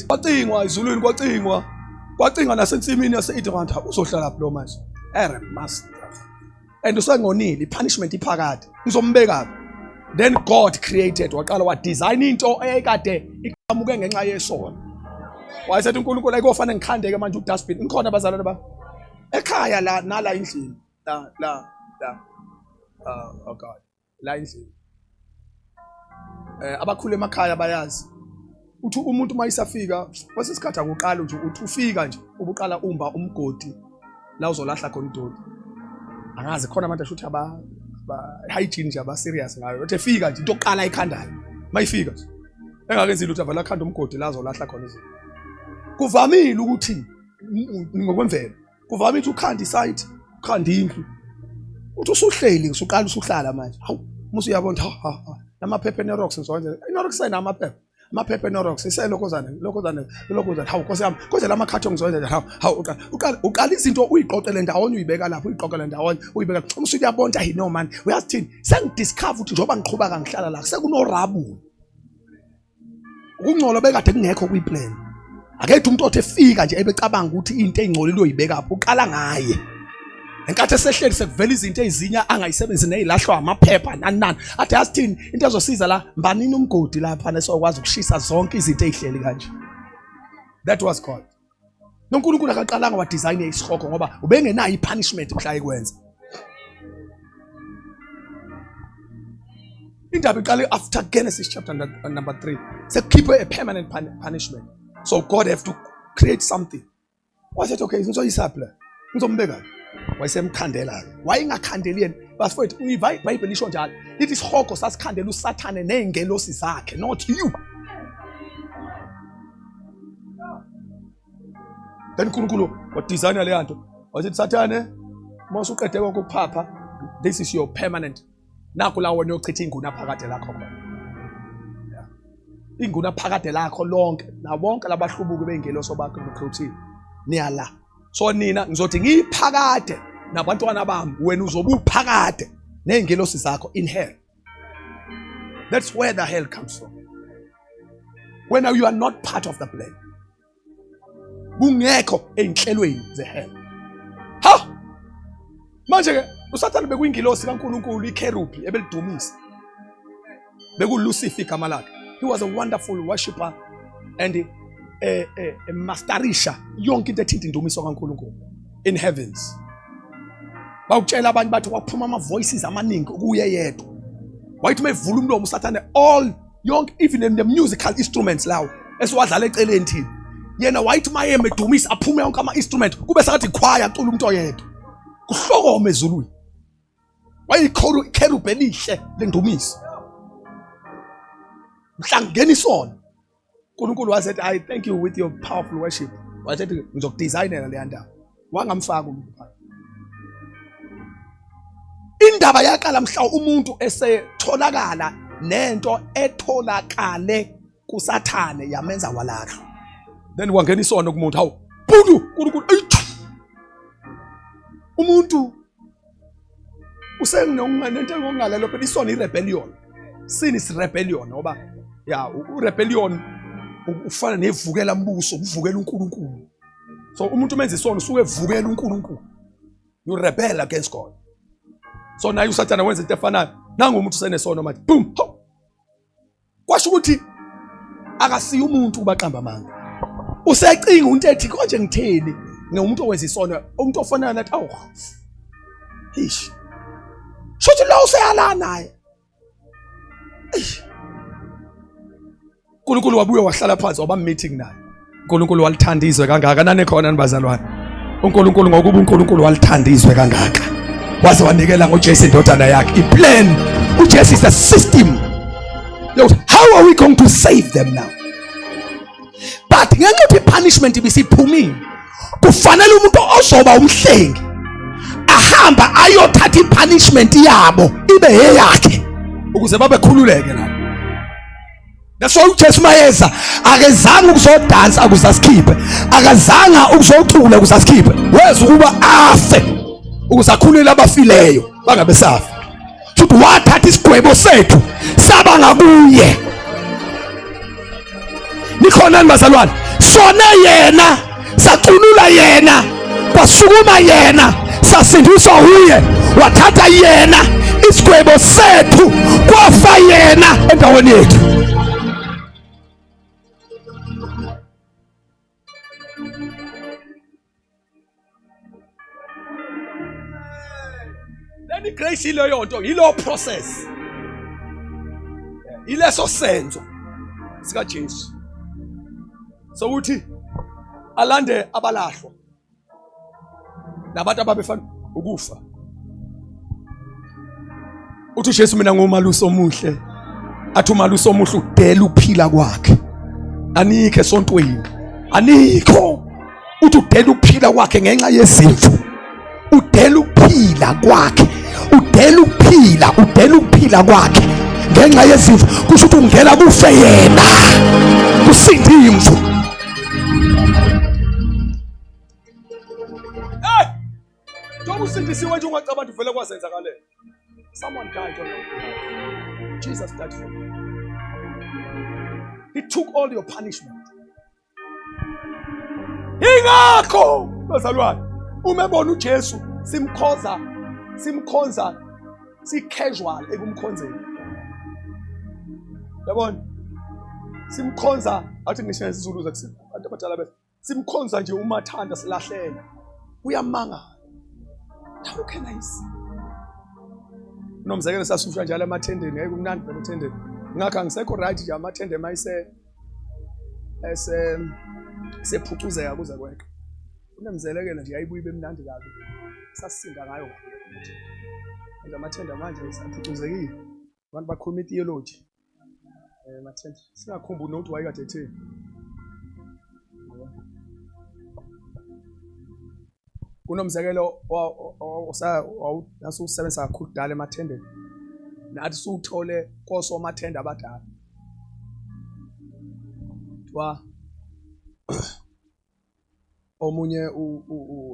A: kwacingwa ezulwini, kwacingwa nasensimini yase-Idrant. Uzohlala lo manje master and usengonile, i-punishment iphakade, ngizombeka. Then God created, waqala wadesign into eyayikade iqhamuke ngenxa yesono. Wayesethi uNkulunkulu ayikofana ngikhandeke manje udustbin. Ngikhona abazalwane ba ekhaya la nala endlini la oh God, la endlini abakhulu emakhaya bayazi uthi umuntu mayisafika kwesisikhathi akuqala nje uthi ufika nje ubuqala umba umgodi la uzolahla khona udodi. Angazi khona abantu ashuthi aba hygiene nje aba serious ngayo. Uthi efika nje into oqala ikhandayo mayifika nje engakenzi lutho avala khanda umgodi la uzolahla khona izinto. Kuvamile ukuthi ngokwemvelo kuvamile ukuthi ukhanda isite, ukhanda indlu, uthi usuhleli usuqala usuhlala manje. Hawu musu uyabona namaphepha neRox ngizowenza iNox amaphepha neRox iselokozana hawu Nkosi yami konke lama carton ngizowenza hawu uqala izinto uyiqoqele ndawonye uyibeka lapho uyiqoqele ndawonye uyibeka umusu uyabona no man uyazi thini sengidiscover ukuthi njoba ngiqhubeka kangihlala la sekunorabu ukungcola bekade kungekho kuyiplan. Akekho umuntu othefika nje ebecabanga ukuthi into engcolile uyibeka lapho uqala ngaye. Enkathi esehleli sekuvela izinto ezinya angayisebenzisi nezilahlwa amaphepha nani athi asithini into ezosiza la mbanini umgodi lapha nesokwazi ukushisa zonke izinto ezihleli kanje. That was God. noNkulunkulu akaqalanga wa design isihoko ngoba ubengenayo ipunishment mhla ekwenza. Indaba iqale after Genesis chapter number 3. Keep a permanent punishment. So God have to create something. Was it okay? Ngizoyisapla. Ngizombeka. Wayesemkhandela. Wayengakhandeli yena. Bafowethu iBhayibheli lisho njalo. Lithi isihoko sasikhandela uSathane nezingelosi zakhe, not you. Then uNkulunkulu wa design le yanto. Wathi Sathane, mase uqede konke ukuphapha, this is your permanent. Nakho la wona yochitha inguna phakade lakho khona. Inguna phakade lakho lonke na bonke labahlubuki beingeloso bakho ngicruthile. Niyala. So nina ngizothi ngiphakade nabantwana bami wena uzobe uphakade nezingelosi zakho in hell. That's where the hell comes from. When you are not part of the plan. Kungekho einhlelweni ze hell. Ha! Manje ke uSathane bekuyingilosi kaNkulunkulu iKherubhi ebelidumisa. BekuLucifer igama lakhe. He was a wonderful worshipper and a masterisha yonke into ethinta indumiso kaNkulunkulu in heavens. Bawutshela abantu bathi kwaphuma ama voices amaningi kuye yedwa. Wayithi mevula umlomo uSathane all yonke even in the musical instruments lawo esiwadlala eceleni thina. Yena wayithi maye medumisa aphume yonke ama instrument kube sakathi choir acula umuntu oyedwa. Kuhlokome ezulwini. WayiKherubhi elihle lendumiso. Mhlangeni isona. uNkulunkulu wasethi I thank you with your powerful worship. Wasethi ngizokudesignela le ndaba. Wangamfaka umuntu phakathi. Indaba yaqala mhla umuntu esetholakala nento etholakale kuSathane yamenza walahla. Then wangena isono kumuntu hawu. Buntu uNkulunkulu umuntu usenonganento engongalelo phela isono irebellion. Sin is rebellion ngoba urebellion ufana nevukela mbuso, ukuvukela uNkulunkulu. So umuntu menza isono usuke evukela uNkulunkulu. You rebel against God. So naye uSathane wenza into efanayo. Nangu umuntu usenesono manje. Boom. Kwasho ukuthi akasiyo umuntu ubaqamba amanga. Usecinga umuntu ethi konje ngitheni ngomuntu owenza isono, umuntu ofanana nathi awu. Hish. Shothi lo useyala naye. uNkulunkulu wabuye wahlala phansi waba meeting naye. uNkulunkulu walithandizwe kangaka nane khona nibazalwane. uNkulunkulu ngokuba uNkulunkulu walithandizwe kangaka. Waze wanikela ngoJesu indodana yakhe. Iplan uJesu is the system. How are we going to save them now? But ngenxa yokuthi punishment ibisiphumile. Kufanele umuntu ozoba umhlengi ahamba ayothatha ipunishment yabo ibe eyakhe ukuze babekhululeke nabo. That's why uJesu mayeza akezanga ukuzodansa ukuzasikhipe, akazanga ukuzothula ukuzasikhipe. Weza ukuba afe ukuzakhulula abafileyo bangabe safa. Futhi wathatha isigwebo sethu saba ngakuye. Nikho Sibonani bazalwane, sona yena, sacunula yena, kwasukuma yena, sasindiswa uye, wathatha yena isigwebo sethu, kwafa yena endaweni yethu. Leni grace ileyo nto, yilo process, ileso senzo sika Jesu. So uthi alande abalahlwa nabantu ababefana ukufa. Uthi Jesu mina ngomalusi omuhle, athi umalusi omuhle udela ukuphila kwakhe. Anikho esontweni, anikho. Uthi udela ukuphila kwakhe ngenxa yezimvu. Udela ukuphila kwakhe, udela ukuphila kwakhe ngenxa yezimvu. Kusho ukuthi ungena kufe yena, kusinde imvu. Njengoba usindisiwe nje ungacabanga uvele kwazenzakalela. Someone died on your behalf. Jesus died for you. He took all your punishment. Ingakho bazalwane, umebona uJesu simkhonza si-casual ekumkhonzeni. Yabona? Simkhonza athi ngisho isiZulu zakusini. Abantu abadala bese simkhonza nje umathanda silahleka. Uyamanga. How can I see? Nomzekelo sasufika njalo emathendeni, hayi kumnandi phela ethendeni. Ngakho angisekho right nje amathende mayise sephucuzeka kuze kweke. Kunemzelekelo nje yayibuye bemnandi kabi. Sasisinda ngayo. Nje amathende manje asaphucuzekile. Abantu bakhuluma itheology. Mathende singakhumbuli ukuthi wayekade etheni. Kunomzekelo nasusebenza kakhulu dala emathendeni. Nathi suthole kosomathende abadala. Omunye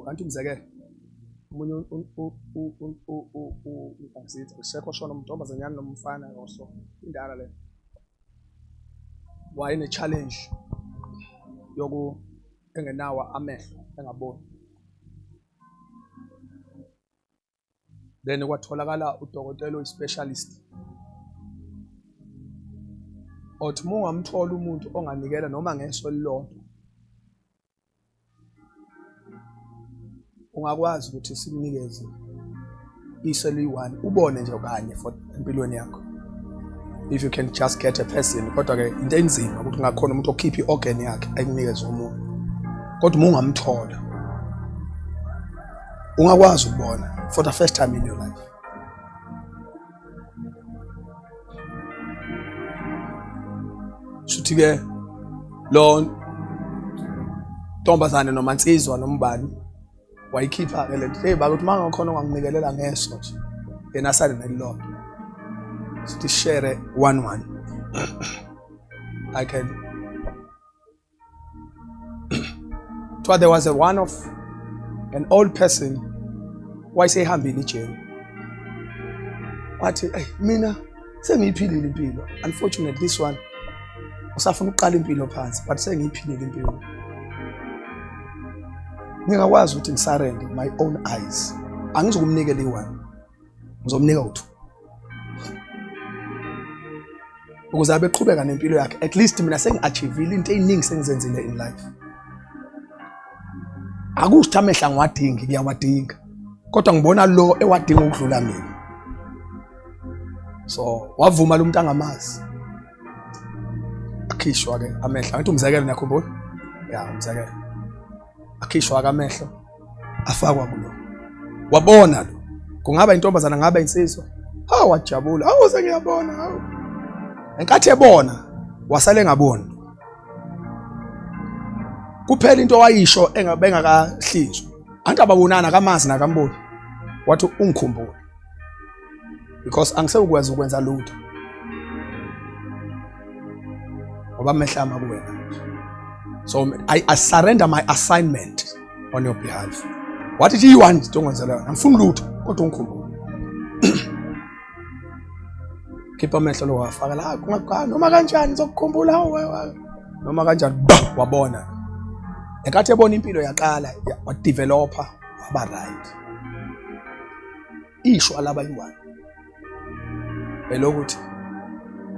A: anti umzekelo. Omunye angisithi ushekho shona uMntombazanyana nomfana ngoso indala le. Wayene challenge yoku engenawa amehlo engaboni. Then kwatholakala udokotela oyispecialist. Othi mungamthola umuntu onganikela noma ngeso lilodwa, ungakwazi ukuthi sikunikeze iso liyi-1 ubone nje kanye for empilweni yakho. If you can just get a person, kodwa ke into enzima ukuthi ungakhona umuntu okhipha i-organ yakhe ayikunikeze umuntu. Kodwa mungamthola ungakwazi ukubona for the first time in your life. Shuthi ke lo ntombazane noma insizwa nombani wayikhipha ke lento. Hey bakuthi mangakhona onganginikelela ngeso nje yena asale nelilodwa. Sithi share 1-1. I can. So there was an old person wayesehambile ijeni. Wathi mina sengiyiphilile impilo. Unfortunately this one usafuna ukuqala impilo phansi, but sengiyiphilile impilo. Ngingakwazi ukuthi ngisarende my own eyes. Angizokumnikela i-1. Ngizomnika u-2. Ukuze abeqhubeka nempilo yakhe. At least mina sengi-achievile into eziningi sengizenzile in life. Akusho amehla ngiwadingi, ngiyawadinga. Kodwa ngibona lo ewadinga ukudlula mina. So wavuma lo muntu angamazi. Akhishwa ke amehla. Ngithi umzekelo niyakhumbula? Ya umzekelo. Akhishwa ke amehlo afakwa kulo. Wabona lo. Kungaba intombazana ngaba insizwa. Hawu wajabula. Hawu sengiyabona. Hawu. Enkathi ebona wasale ngaboni. Kuphela into wayisho engakahlinzwa. Anti ababonana kamazi nakamboni. Wathi ungikhumbule. Because angisekwazi ukwenza lutho. Ngoba mehlama kuwena. So I surrender my assignment on your behalf. What did you want to ngenzela? Angifuni lutho kodwa ungikhumbule. Khipha amehlo lo wafaka la kungakani noma kanjani ngizokukhumbula hawe. noma kanjani wabona enkathi ebona impilo yaqala wadeveloper waba right. Ishwa labayiwani elokuthi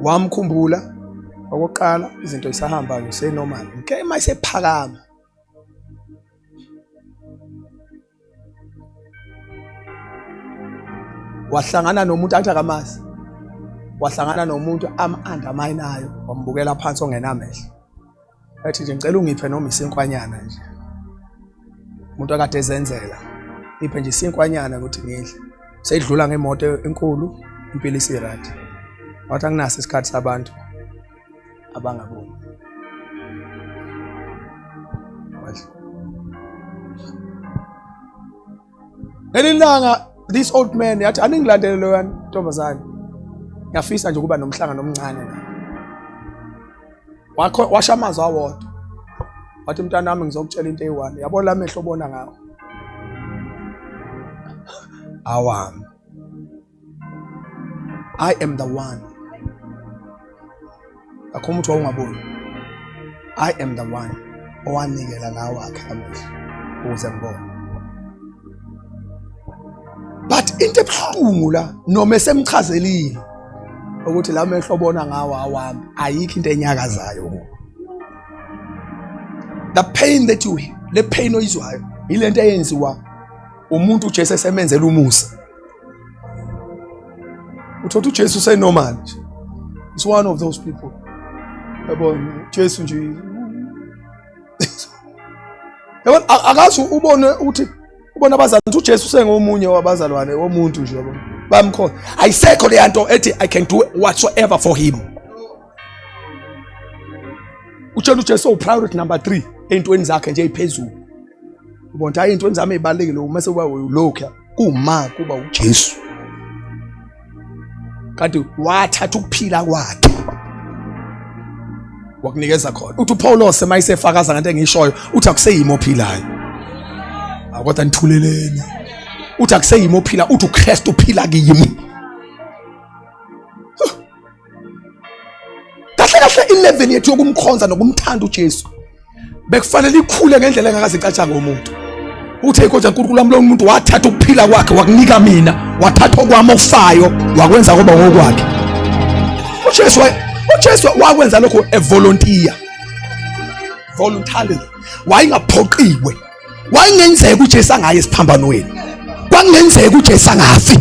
A: wamkhumbula okokuqala izinto isahamba nje normal nke mayisephakama wahlangana nomuntu athi akamazi, wahlangana nomuntu am-undermineayo wambukela phansi ongenamehlo ethi nje ngicela ungiphe noma isinkwanyana nje. Umuntu akade ezenzela iphe nje isinkwanyana ukuthi ngidle, seyidlula ngemoto enkulu impilo isirathi. Wathi anginaso isikhathi sabantu abangaboni. Elilanga this old man yathi aningilandele lo ntombazane, ngiyafisa nje ukuba nomhlangano omncane naye. Washa amazwi awodwa wathi mntana wami ngizokutshela into eyi-1, yabona la mehlo obona ngawo awami, I am the one. Akho umuntu wawungaboni, I am the one owanikela ngawo akhe amehlo ukuze ngibone. But into ebuhlungu la noma esemchazelile ukuthi la mehlo obona ngawo awami, ayikho into enyakazayo. The pain that you, le pain oyizwayo ilento eyenziwa umuntu uJesu esemenzela umusa. Uthola uJesu senormal nje. It's one of those people. Yabona Jesu nje. Yabona akazi ubone uthi ubona abazali ukuthi uJesu sengomunye wabazalwane womuntu nje yabona. Bamkhona. Ayisekho le nto ethi I can do whatsoever for him. Utshela uJesu priority number 3 ey'ntweni zakhe nje eziphezulu. Ubona hayi intweni zami ezibalekile uma sekuba ulokhu kuma kuba uJesu. Kanti wathatha ukuphila kwakhe wakunikeza khona. Uthi uPaulos emayisefakaza ngento engishoyo uthi akuseyimo ophilayo. Kodwa nithuleleni. Uthi akuseyimo ophila, uthi uKristu uphila kimi. Kahle 11 yethu yokumkhonza nokumthanda uJesu bekufanele ikhule ngendlela engakazicatshanga umuntu. Uthe inkonzo enkulu lami lo muntu wathatha ukuphila kwakhe wakunika mina, wathatha okwami okufayo wakwenza kuba ngokwakhe. uJesu wakwenza lokho evolunteer, voluntarily, wayengaphoqiwe. Wayengenzeka uJesu angaye esiphambanweni, kwangenzeka uJesu angafi,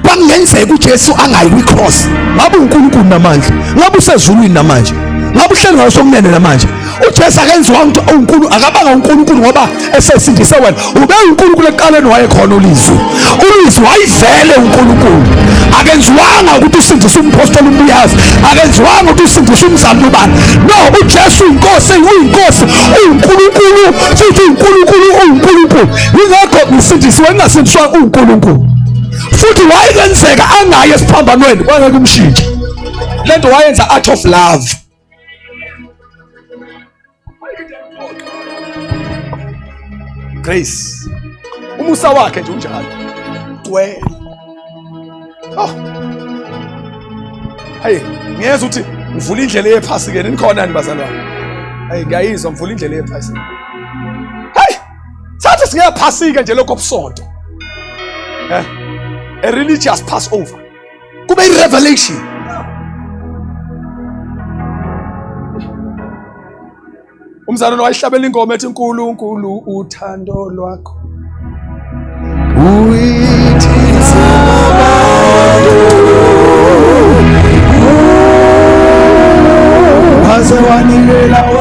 A: kwangenzeka uJesu angayi kwicross. Ngabe uNkulunkulu namandla, ngabe usezulwini namanje, ngabe uhleli ngasokunene namanje. uJesu akenziwa uNkulunkulu, akabanga uNkulunkulu ngoba esesindise wena. Ube uNkulunkulu ekuqaleni wayekhona ulizwi, ulizwi wayivele uNkulunkulu. Akenziwanga ukuthi usindise umpostoli uMbuyazi, akenziwanga ukuthi usindise umzalubani. No, uJesu inkosi, uyinkosi, uNkulunkulu, futhi uNkulunkulu uNkulunkulu. Yingakho usindisiwe engasindiswa uNkulunkulu. Futhi wayenzeka angaye esiphambanweni kwangeke umshintshe. Lento wayenza out of love. Grace. Umusa wakhe nje unjalo. Gcwele. Hey, ngiyeza uthi ngivula indlela yephasi ke nikhona ni bazalwane. Hey, ngiyayizwa ngivula indlela yephasi. Hey! Sathi singeyaphasika nje lokho obusonto. A religious Passover. Kube i-revelation. Umzalwane wayihlabela ingoma ethi uNkulunkulu uthando lwakho uyithisa waze wanikela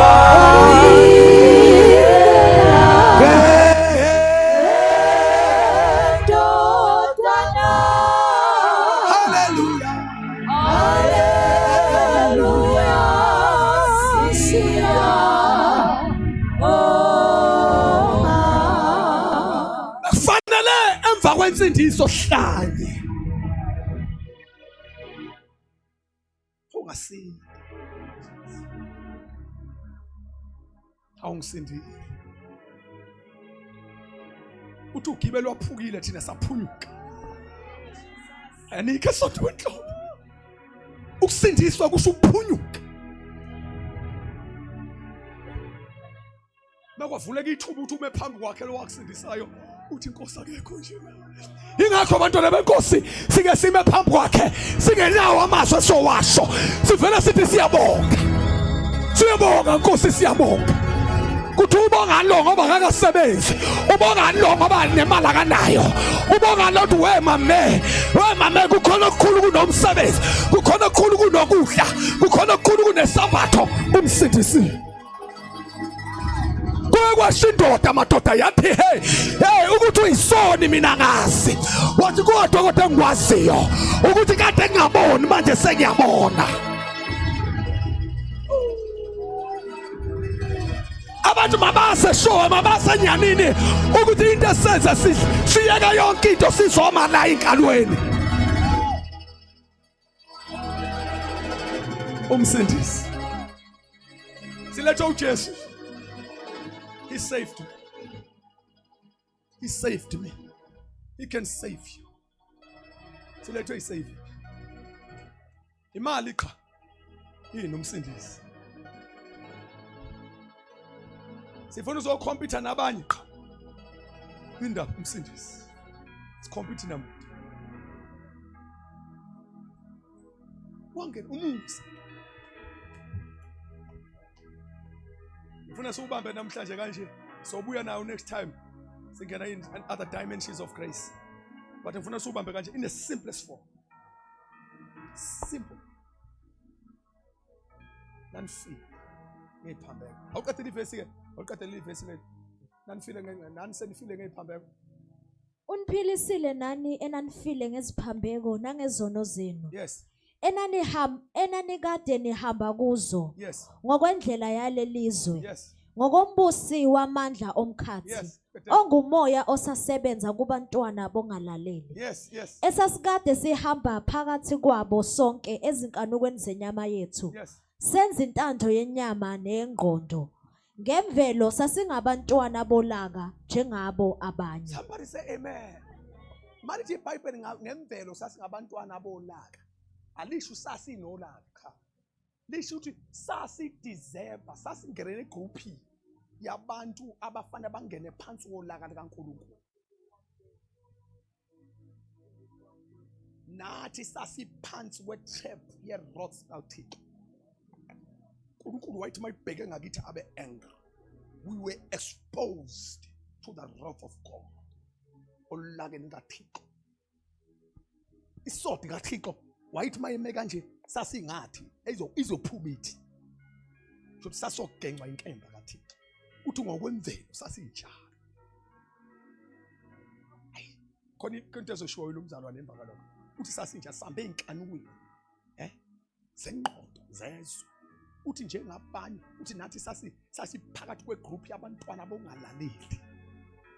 A: kwensindiso hlanye ungasindi awungisindile uthi ugibelo waphukile thina saphunyuka anikho sonto wenhlobo ukusindiswa kusho ukuphunyuka Makwavuleka ithuba uthi ume phambi kwakhe lo wakusindisayo uthi inkosi akekho nje na. Ingakho abantwana benkosi sike sime phambi kwakhe singenawo amazwi esowasho. Sivela sithi siyabonga. Siyabonga Nkosi, siyabonga. Kuthi ubonga lo ngoba akakasebenzi, ubonga lo ngoba nemali akanayo, ubonga lo ukuthi wemame kukhona okukhulu kunomsebenzi, kukhona okukhulu kunokudla, kukhona okukhulu kunesabatho. Umsindisi kwasho indoda, madoda yathi hey ukuthi uyisoni mina ngazi, wathi kodwa kodwa engikwaziyo ukuthi kade ngingaboni manje sengiyabona. Abantu mabase show mabase nyanini ukuthi into esenza siyeka yonke into sizoma la enkalweni. Umsindisi silethe uJesu. He saved me. He saved me. He can save you. Silethe isave. Imali cha yini umsindisi. Sifuna uzokhompyutha nabanye cha. Indaba umsindisi. Sikhompyutha namuntu. Wangena umusa. Ngifuna siubambe namhlanje kanje. Sobuya nayo next time. Singena in other dimensions of grace. But ngifuna siubambe kanje in the simplest form. Simple. Nanifile ngephambeko. Awuqedile ivesi ke? Awuqedile ivesi ke? Nani senifile ngephambeko?
B: Uniphilisile nani enanifile ngeziphambeko nangezono zenu.
A: Yes.
B: Enani kade nihamba kuzo.
A: Yes.
B: Ngokwendlela yale lizwe.
A: Yes.
B: Ngokombusi wamandla omkhathi.
A: Yes.
B: Ongumoya osasebenza kubantwana bongalaleli.
A: Yes, yes.
B: Esasikade sihamba phakathi kwabo sonke ezinkanukweni zenyama yethu.
A: Yes.
B: Senza intando yenyama nengqondo. Ngemvelo sasingabantwana bolaka njengabo abanye.
A: Somebody say amen. Manje iBhayibheli ngemvelo sasingabantwana bolaka. Alisho sasinolaka. Lisho ukuthi sasideserve, sasingene egroup yabantu abafana bangene phansi kolaka likaNkulunkulu. Nathi sasiphansi kwetrap yerods kaThixo. uNkulunkulu wathi mayibheke ngakithi abe angry. We were exposed to the wrath of God. Olakeni kaThixo. Isodi kaThixo wayithi mayime kanje sasingathi izophuma ithi. Futhi sasogenqwa inkemba kaThixo. Uthi ngokwemvelo sasinjalo. Hayi, khona into ezoshiwo lo mzalwane emva kalokho. Uthi sasinjalo sambe inkanukweni. Sengqondo zezwe. Uthi njengabanye uthi nathi sasiphakathi kwegroup yabantwana bongalaleli.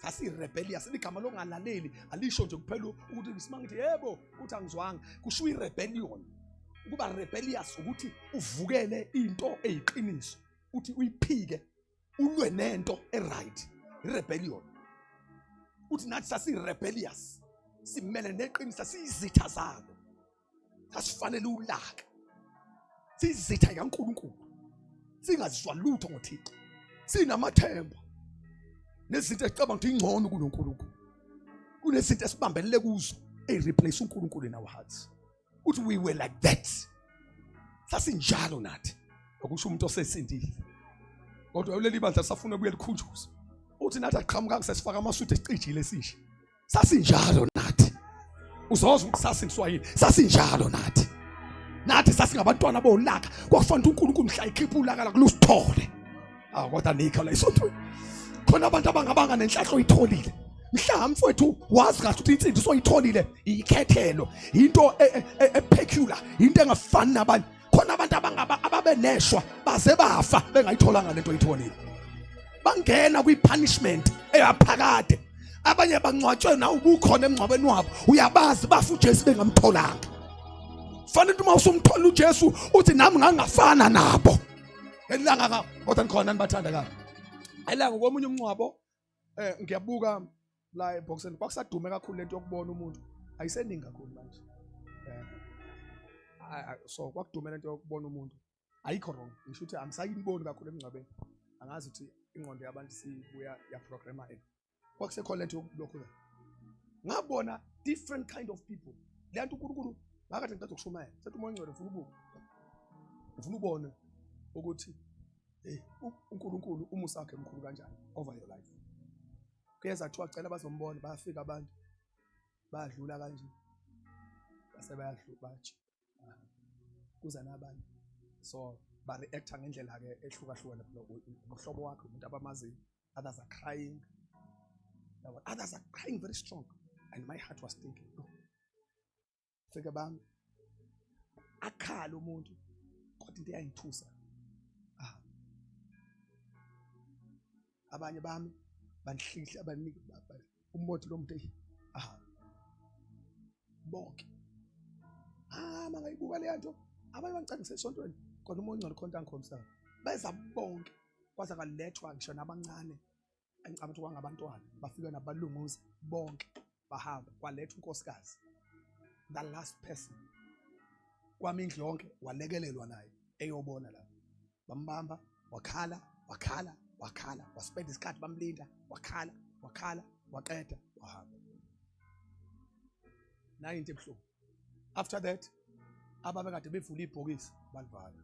A: Sasi rebellious. Igama longalaleli alisho nje kuphela ukuthi simangithi yebo uthi angizwanga. Kusho irebellion. Ukuba rebellious ukuthi uvukele into eyiqiniso. Uthi uyiphike ulwe nento eright. Rebellion. Uthi nathi sasi rebellious. Simele neqiniso siyizitha zabo. Sasifanele ulaka. Sizitha kaNkulunkulu. Singazizwa lutho ngoThixo. Sinamathemba. Nezinto esicabanga ukuthi ingcono kunoNkulunkulu. Kunezinto esibambelele kuzo replace uNkulunkulu in our hearts. Uthi we were like that. Sasinjalo nathi. Okusho umuntu osesindile. Kodwa uleli bandla safuna kuye likhunjuza. Uthi nathi aqhamuka sesifaka amasuthu esicijile sinje. Sasinjalo nathi. Uzozwa ukuthi sasindiswa yini? Sasinjalo nathi. Nathi sasingabantwana bolaka kwakufanele uNkulunkulu mhla ikhipha ulaka la kulusithole. Kodwa nikho la isothu. Khona abantu abangabanga nenhlahlo oyitholile. Mhla mfowethu wazi kahle ukuthi insindiso oyitholile ikhethelo, into epeculiar, into engafani nabanye. Khona abantu ababeneshwa baze bafa bengayitholanga lento oyitholile. Bangena kwi-punishment eyaphakade. Abanye bangcwatshwe na ubukhona emngcwabeni wabo. Uyabazi bafu uJesu bengamtholanga. Fanele uma usumthola uJesu uthi nami ngangafana nabo. Elanga kodwa nikhona nibathanda kabi. Elanga komunye umncwabo ngiyabuka la eboxeni kwakusadume kakhulu lento yokubona umuntu ayiseningi kakhulu manje. So kwakudume lento yokubona umuntu ayikho wrong. Ngisho ukuthi angisayiboni kakhulu emncwabeni. Angazi ukuthi ingqondo yabantu sibuya yaprograma kwakusekhona lento lokho ngabona different kind of people lento uNkulunkulu ngakade ngicela ukushumayela sethi umoya ngcwele ufuna ubone ukuthi uNkulunkulu umusa wakhe mkhulu kanjani over your life. Kuyeza kuthiwa cela bazombona bayafika abantu bayadlula kanje base bayadlula bathi kuza nabantu so ba reacta ngendlela ke ehlukahlukene ngohlobo wakhe umuntu abamazi. Others are crying, others are crying very strong, and my heart was thinking no fika bami akhala umuntu kodwa into eyayithusa abanye bami banhlihla abanike umoto lo muntu bonke mangayibuka le nto abanye bancane esontweni kodwa umoya ngcwele khona angikhombisa beza bonke kwaze kalethwa ngisho nabancane engicabanga ukuthi kwangabantwana bafika nabalunguzi bonke bahamba kwalethwa unkosikazi the last person kwami indlu yonke walekelelwa naye eyobona la bambamba wakhala waspend isikhathi bamlinda wakhala waqeda wahamba nayo into ebuhlungu. After that ababekade bevula ibhokisi balivala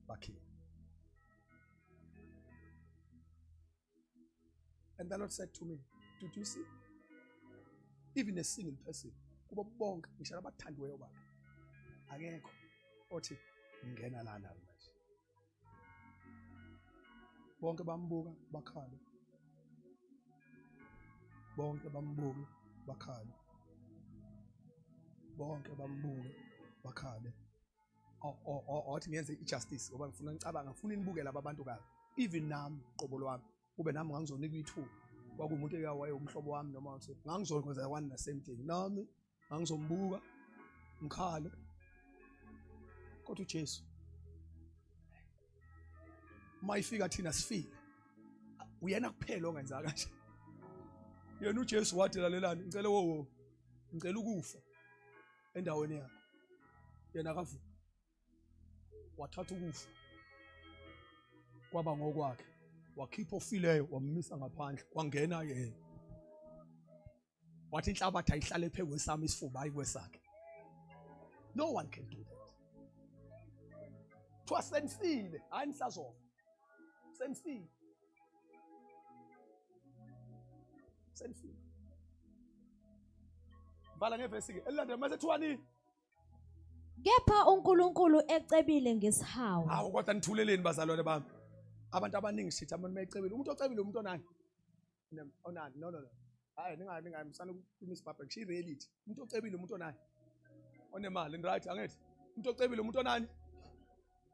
A: bakhipha. And the Lord said to me, did you see even a single person kubo bonke ngisho abathandiweyo bakhe akekho othi ngena lana manje bonke bambuka bakhala bonke bambuka bakhala bonke bambuka bakhala othi ngenze ijustice ngoba ngifuna ngicabanga ngifuna nibuke laba bantu kabi even nami qobo lwami kube nami ngangizonika ithuba kwakumuntu eyawaye umhlobo wami noma ngithi ngangizokwenza one the same thing nami ngangizombuka ngikhale kodwa uJesu mayifika thina sifile uyena kuphela ongenza kanje yena uJesu wathi lalelani ngicela ngicela ukufa endaweni yakho yena akavuka wathatha ukufa kwaba ngokwakhe wakhipha ofileyo wamisa ngaphandle wangena yena wathi inhlabathi ayihlale phezu kwesami isifuba hayi kwesakhe. No one can do that. Senfile hayi nihlazofa senfile vala ngevesi ke elilande mase thuwani
B: kepha uNkulunkulu ecebile ngesihawu.
A: Hawu kodwa nithuleleni bazalwane bami abantu abaningi sithi abantu mayecebile umuntu ocebile umuntu onani no hayi ningamsana ukukhuluma isibhabha ngisho reality umuntu ocebile umuntu onani onemali right angithi umuntu ocebile umuntu onani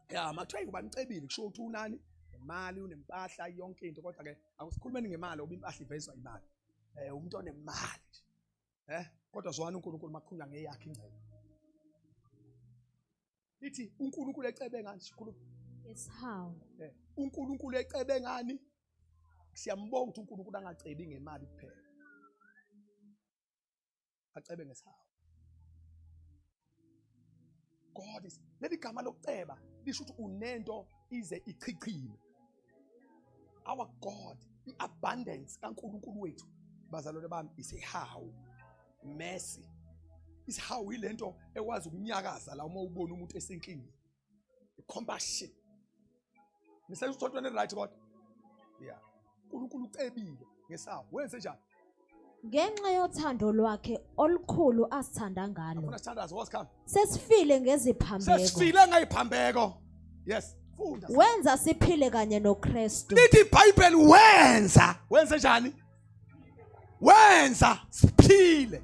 A: ya makuthiwa kuba nicebile kusho ukuthi unani imali unempahla yonke into kodwa ke akusikhulumeni ngemali ngoba impahla ivezwa imali umuntu onemali kodwa zwana uNkulunkulu makhuluma ngeyakhe ingcebo lithi uNkulunkulu ecebe ngani sikhuluma
B: ngesihawu
A: uNkulunkulu ecebe ngani siyambonga ukuthi uNkulunkulu angacebi ngemali kuphela acebe ngesihawu. God is leli gama lokuceba lisho ukuthi unento ize ichichime. Our God, the abundance kaNkulunkulu wethu bazalwane bami isihawu mercy isihawu ilento ekwazi ukunyakaza la uma ubona umuntu esenkingeni compassion nisesontweni right God yeah uNkulunkulu ucebile ngesawu wenze njani
B: ngenxa yothando lwakhe olukhulu asithanda ngalo.
A: Ufuna sithandaze wasikhamba
B: Sesifile ngeziphambeko.
A: Sesifile ngayiphambeko. Yes funda
B: wenza siphile kanye noKristu.
A: Lithi iBhayibheli wenze njani wenza siphile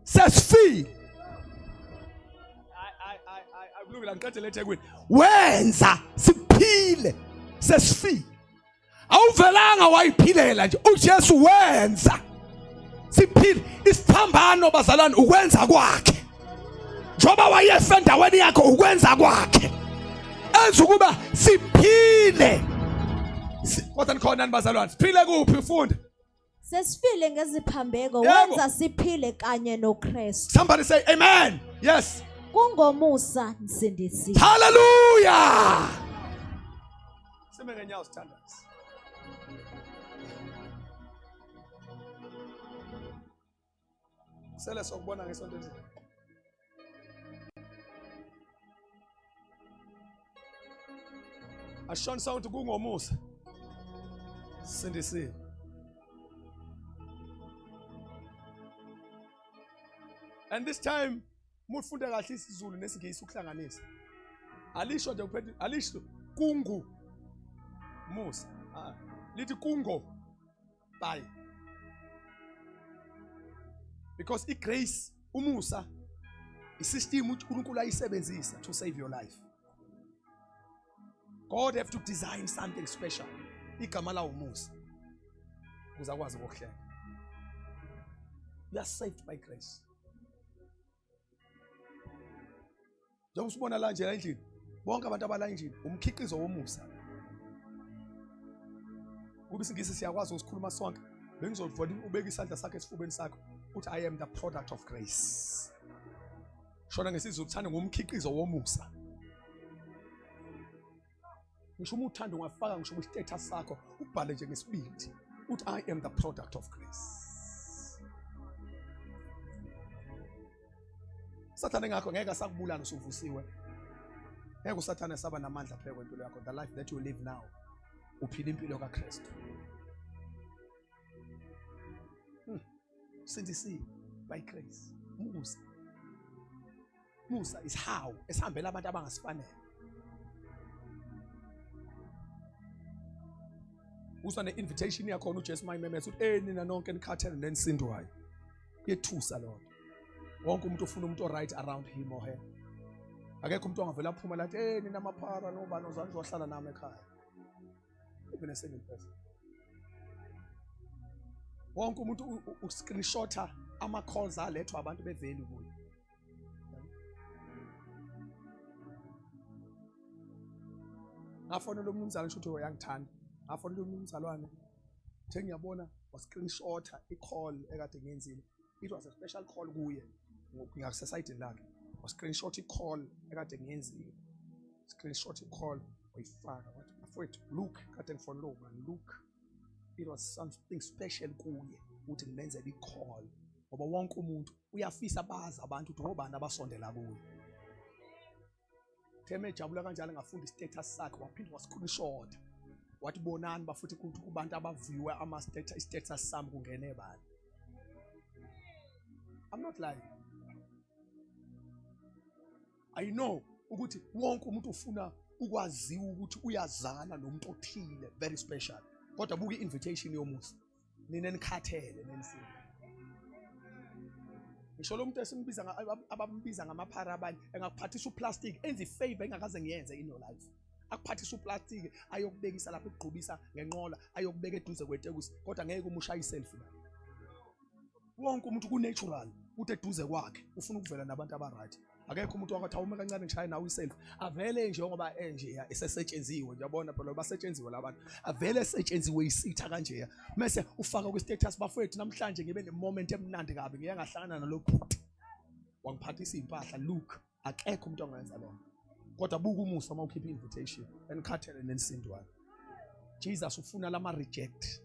A: sesifile akulungile ngiqedele eThekwini wenza siphile sesifile awuvelanga wayiphilela nje uJesu wenza siphile isiphambano bazalwane ukwenza kwakhe njoba wayefa endaweni yakho ukwenza kwakhe enza ukuba siphile kodwa nikhona bazalwane siphile kuphi ufunda
B: Sesifile ngeziphambeko wenza siphile kanye noKristu.
A: Somebody say amen. Yes.
B: Kungomusa nsindisi.
A: Hallelujah. Sime ngenyawo sithandaze. Sele sokubona ngesonto elizayo. Ashonisa ukuthi kungomusa. Sindisiwe. And this time mufunde kahle isiZulu nesingisi ukuhlanganisa. Alisho nje uphethe alisho kungu musa. Lithi kungo bye. Because igrace umusa isystem uNkulunkulu ayisebenzisa to save your life. God have to design something special. Igama la umusa uzakwazi ukuhlela. You are saved by grace. Njengoba usibona la nje endlini, bonke abantu abala endlini umkhiqizo womusa. Kube singisi siyakwazi ukusikhuluma sonke. Bengizovula ubeka isandla sakhe esifubeni sakho uthi I am the product of grace. Shona ngesizulu uthanda ngomkhiqizo womusa. Ngisho uthando ungafaka ngisho status sakho ubhale nje ngesibindi uthi I am the product of grace. Sathane ngakho ngeke asakubulala usuvusiwe. Ngeke usathane saba namandla phela kwempilo yakho. The life that you live now uphila impilo kaKristu. Sindisiwe by grace. Musa is how esihambela abantu abangasifanele. Uzwa ne-invitation yakho uJesu mayimemeza uthi nina nonke nikhathele nenisindwayo. Yethusa lo. Wonke umuntu ufuna umuntu oright around him or her. Akekho umuntu ongavela aphuma lathi nina maphara nobani ozange uzohlala nami ekhaya. Even a single person. Wonke umuntu uscreenshota ama calls alethwa abantu beveli kuyo. Ngafona lo mnumzane ngisho ukuthi uyangithanda. Ngafona lo mnumzalwane. Nje ngiyabona wascreenshota i-call ekade ngiyenzile. It was a special call kuye. Ngakuse-site lakhe. Was-screenshot i-call ekade ngiyenzile. Screenshot i-call wayifaka wathi afowethu look kade ngifona lo man look. It was something special kuye ukuthi ngimenzele i-call. Ngoba wonke umuntu uyafisa bazi abantu ukuthi ngobani abasondela kuye. Theme ejabula kanjalo ngafunda i-status sakhe waphinda wa-screenshot. Wathi bonani bafuthi ukuthi kubantu abaviwe ama-status sami kungene bani. I'm not lying. I know ukuthi wonke umuntu ufuna ukwaziwa ukuthi uyazana nomuntu othile very special. Kodwa buka i-invitation yomusa. Nina nikhathele nenisini. Ngisho lo muntu esimbiza abambiza ngamaphara abanye engakuphathisa uplastic enza ifavor engakaze ngiyenze in your life. Akuphathisa uplastic ayokubekisa lapha ekugqubisa ngenqola ayokubeka eduze kwetekusi kodwa ngeke umusha iselfie la. Wonke umuntu ku natural uthi eduze kwakhe ufuna ukuvela nabantu abaright. Akekho umuntu wakho awume kancane ngishaye nawe iselfie avele nje ngoba nje esesetshenziwe nje yabona phela basetshenziswe labantu avele esetshenziswe isitha kanje mase ufaka ku status bafowethu namhlanje ngibe ne moment emnandi kabi ngiye ngahlangana nalokho wangiphathisa impahla look akekho umuntu ongenza lokho kodwa buka umusa uma ukhipha invitation enikhathele nenisindwane. Jesus ufuna lama reject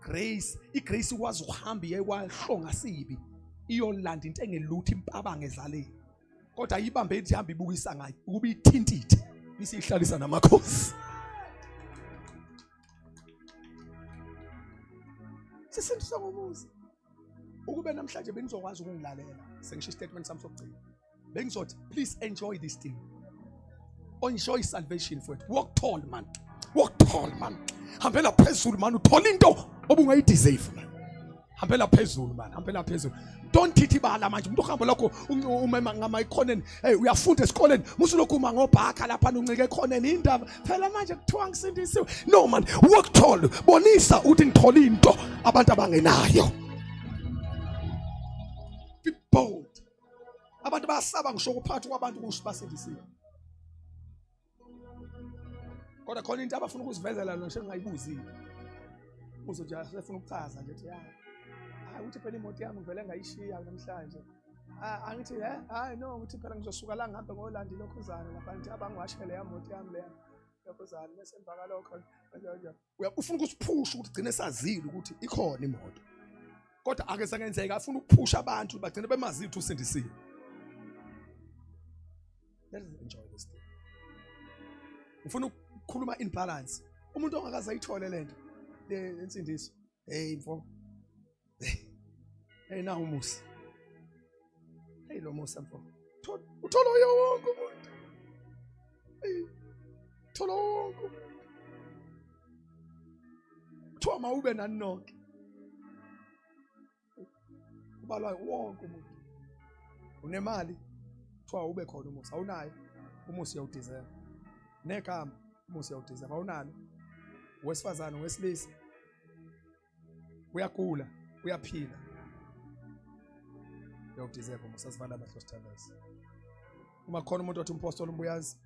A: grace igrace ikwazi ukuhamba iye kwahlonga sibi iyolanda into engelutho impabanga ezaleni kodwa ayibambe ethi hamba ibukisa ngayo ukuba ithintithe isihlalisa namakhosi. Sisindisa ngomusa ukube namhlanje bengizokwazi ukungilalela sengisho statement sami sokugcina bengizothi please enjoy this thing. Enjoy salvation for it. Walk tall man. Walk tall man. Hambela phezulu man uthola into obungayideserve man. Hambela phezulu man. Hambela phezulu. Don't thithibala manje umuntu ohamba lokho umema ngama ikhoneni uyafunda esikoleni musulokhu uma ngobhakha lapha uncike ekhoneni indaba phela manje kuthiwa ngisindisiwe. No man, walk tall. Bonisa uthi ngithola into abantu abangenayo. Be bold. Abantu bayasaba ngisho ukuphatha kwabantu kusibasindisiwe. Kodwa khona into abafuna ukuzivezela nje ngayibuzile. Uzothi asefuna ukuchaza nje ethi uthi phela imoto yami ngivele ngayishiya namhlanje. Angithi hayi no uthi phela ngizosuka la ngihambe ngoLandi lokhuzana labantu abangiwashele ya moto yami leya. Yabuzana bese emva kalokho ufuna ukusiphusha ukuthi gcine sazile ukuthi ikhona imoto. Kodwa ake sengenzeka afuna ukuphusha abantu bagcine bemazile ukuthi usindisile. Let's enjoy this thing. Ufuna ukukhuluma in balance. Umuntu ongakaze ayithole lento le insindiso. Hey mfo. Hey na umusa. Hey lo musa mfo. Uthola wonke umuntu. Hey. Thola wonke umuntu. Kuthiwa mawube nani nonke. Kubalwa wonke umuntu. Unemali, kuthiwa ube khona umusa. Awunayo, umusa uyawudizela. Negama, umusa uyawudizela. Awunalo. Wesifazana, wesilisa. Uyagula, uyaphila. Uyawudizela umusa sivana abahlo sithandaza. Uma khona umuntu othi umpostoli umbuyazi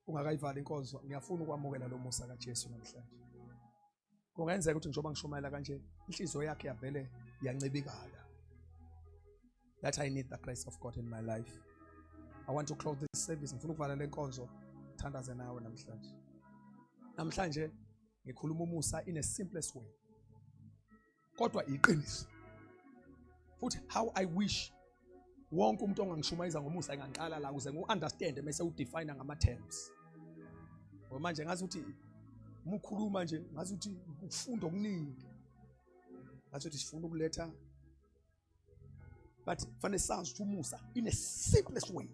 A: ungakayivala inkonzo, ngiyafuna ukwamukela lo musa kaJesu namhlanje. Kungenzeka ukuthi njengoba ngishumayela kanje inhliziyo yakhe yavele yancibikala. That I need the grace of God in my life. I want to close this service. Ngifuna ukuvala le nkonzo thandaze nawe namhlanje. Namhlanje ngikhuluma umusa in a simplest way. Kodwa iqiniso. Futhi how I wish wonke umuntu ongangishumayeza ngomusa engangiqala la ukuze ngiunderstand bese udefine ngama terms. Ngoba manje ngazi ukuthi umukhuluma nje ngazi ukuthi ufunda okuningi. Ngazi ukuthi sifuna ukuletha but fanele sazi ukuthi umusa in a simplest way.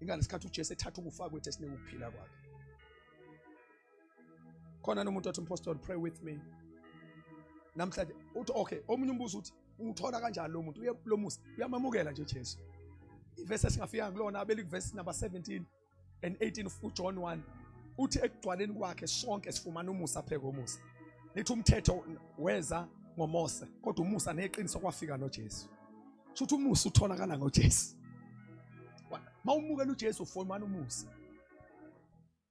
A: Ingalesikhathi uJesu ethatha ukufa kwethu esinike ukuphila kwakhe. Khona nomuntu othi apostle pray with me. Namhlanje uthi okay, omunye umbuzo uthi uthola kanjani lo muntu lo musa uyamamukela nje uJesu. Ivesi esingafika kulona abeli verse number 17 and 18 of John 1 uthi ekugcwaleni kwakhe sonke sifumana umusa pheko umusa. Nithi umthetho weza ngoMose kodwa umusa neqiniso kwafika noJesu. Shuthi umusa utholakala ngoJesu. Mawumukela uJesu ufumana umusa.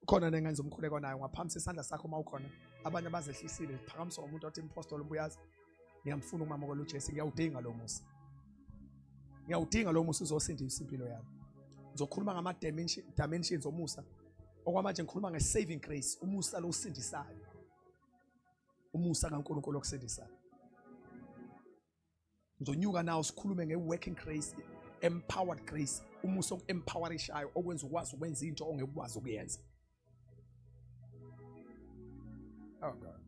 A: Khona nengenza umkhuleko nayo ngaphambi sesandla sakho mawukhona abanye abazehlisile phakamiswa umuntu othi impostoli umbuyazi. Ngiyamfuna ukumamukela uJesu, ngiyawudinga lo musa. Ngiyawudinga lo musa uzosindisa impilo yami. Ngizokhuluma ngama dimensions omusa. Okwamanje ngikhuluma nge-saving grace, umusa lo usindisayo. Umusa kaNkulunkulu okusindisayo. Ngizonyuka nawo sikhulume nge-working grace, empowered grace, umusa oku-empowerishayo okwenza ukwazi ukwenza into ongekwazi ukuyenza. Oh God.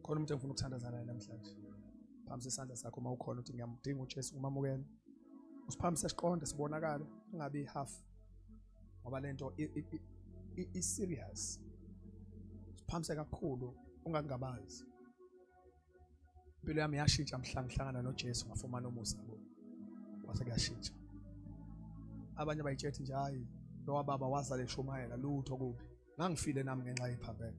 A: Khona umuntu engifuna ukuthandazana naye namhlanje. Phambi isandla sakho mawukhona uthi ngiyamdinga uJesu umamukela. Usiphamise siqonde sibonakala ungabi half. Ngoba lento i serious. Siphamise kakhulu ungangabazi. Impilo yami yashintsha mhla ngihlangana noJesu ngafumana umusa kubo. Kwase kuyashintsha. Abanye bayitshethi nje hayi lo wababa wazale shumayela lutho kuphi. Ngangifile nami ngenxa yephambene.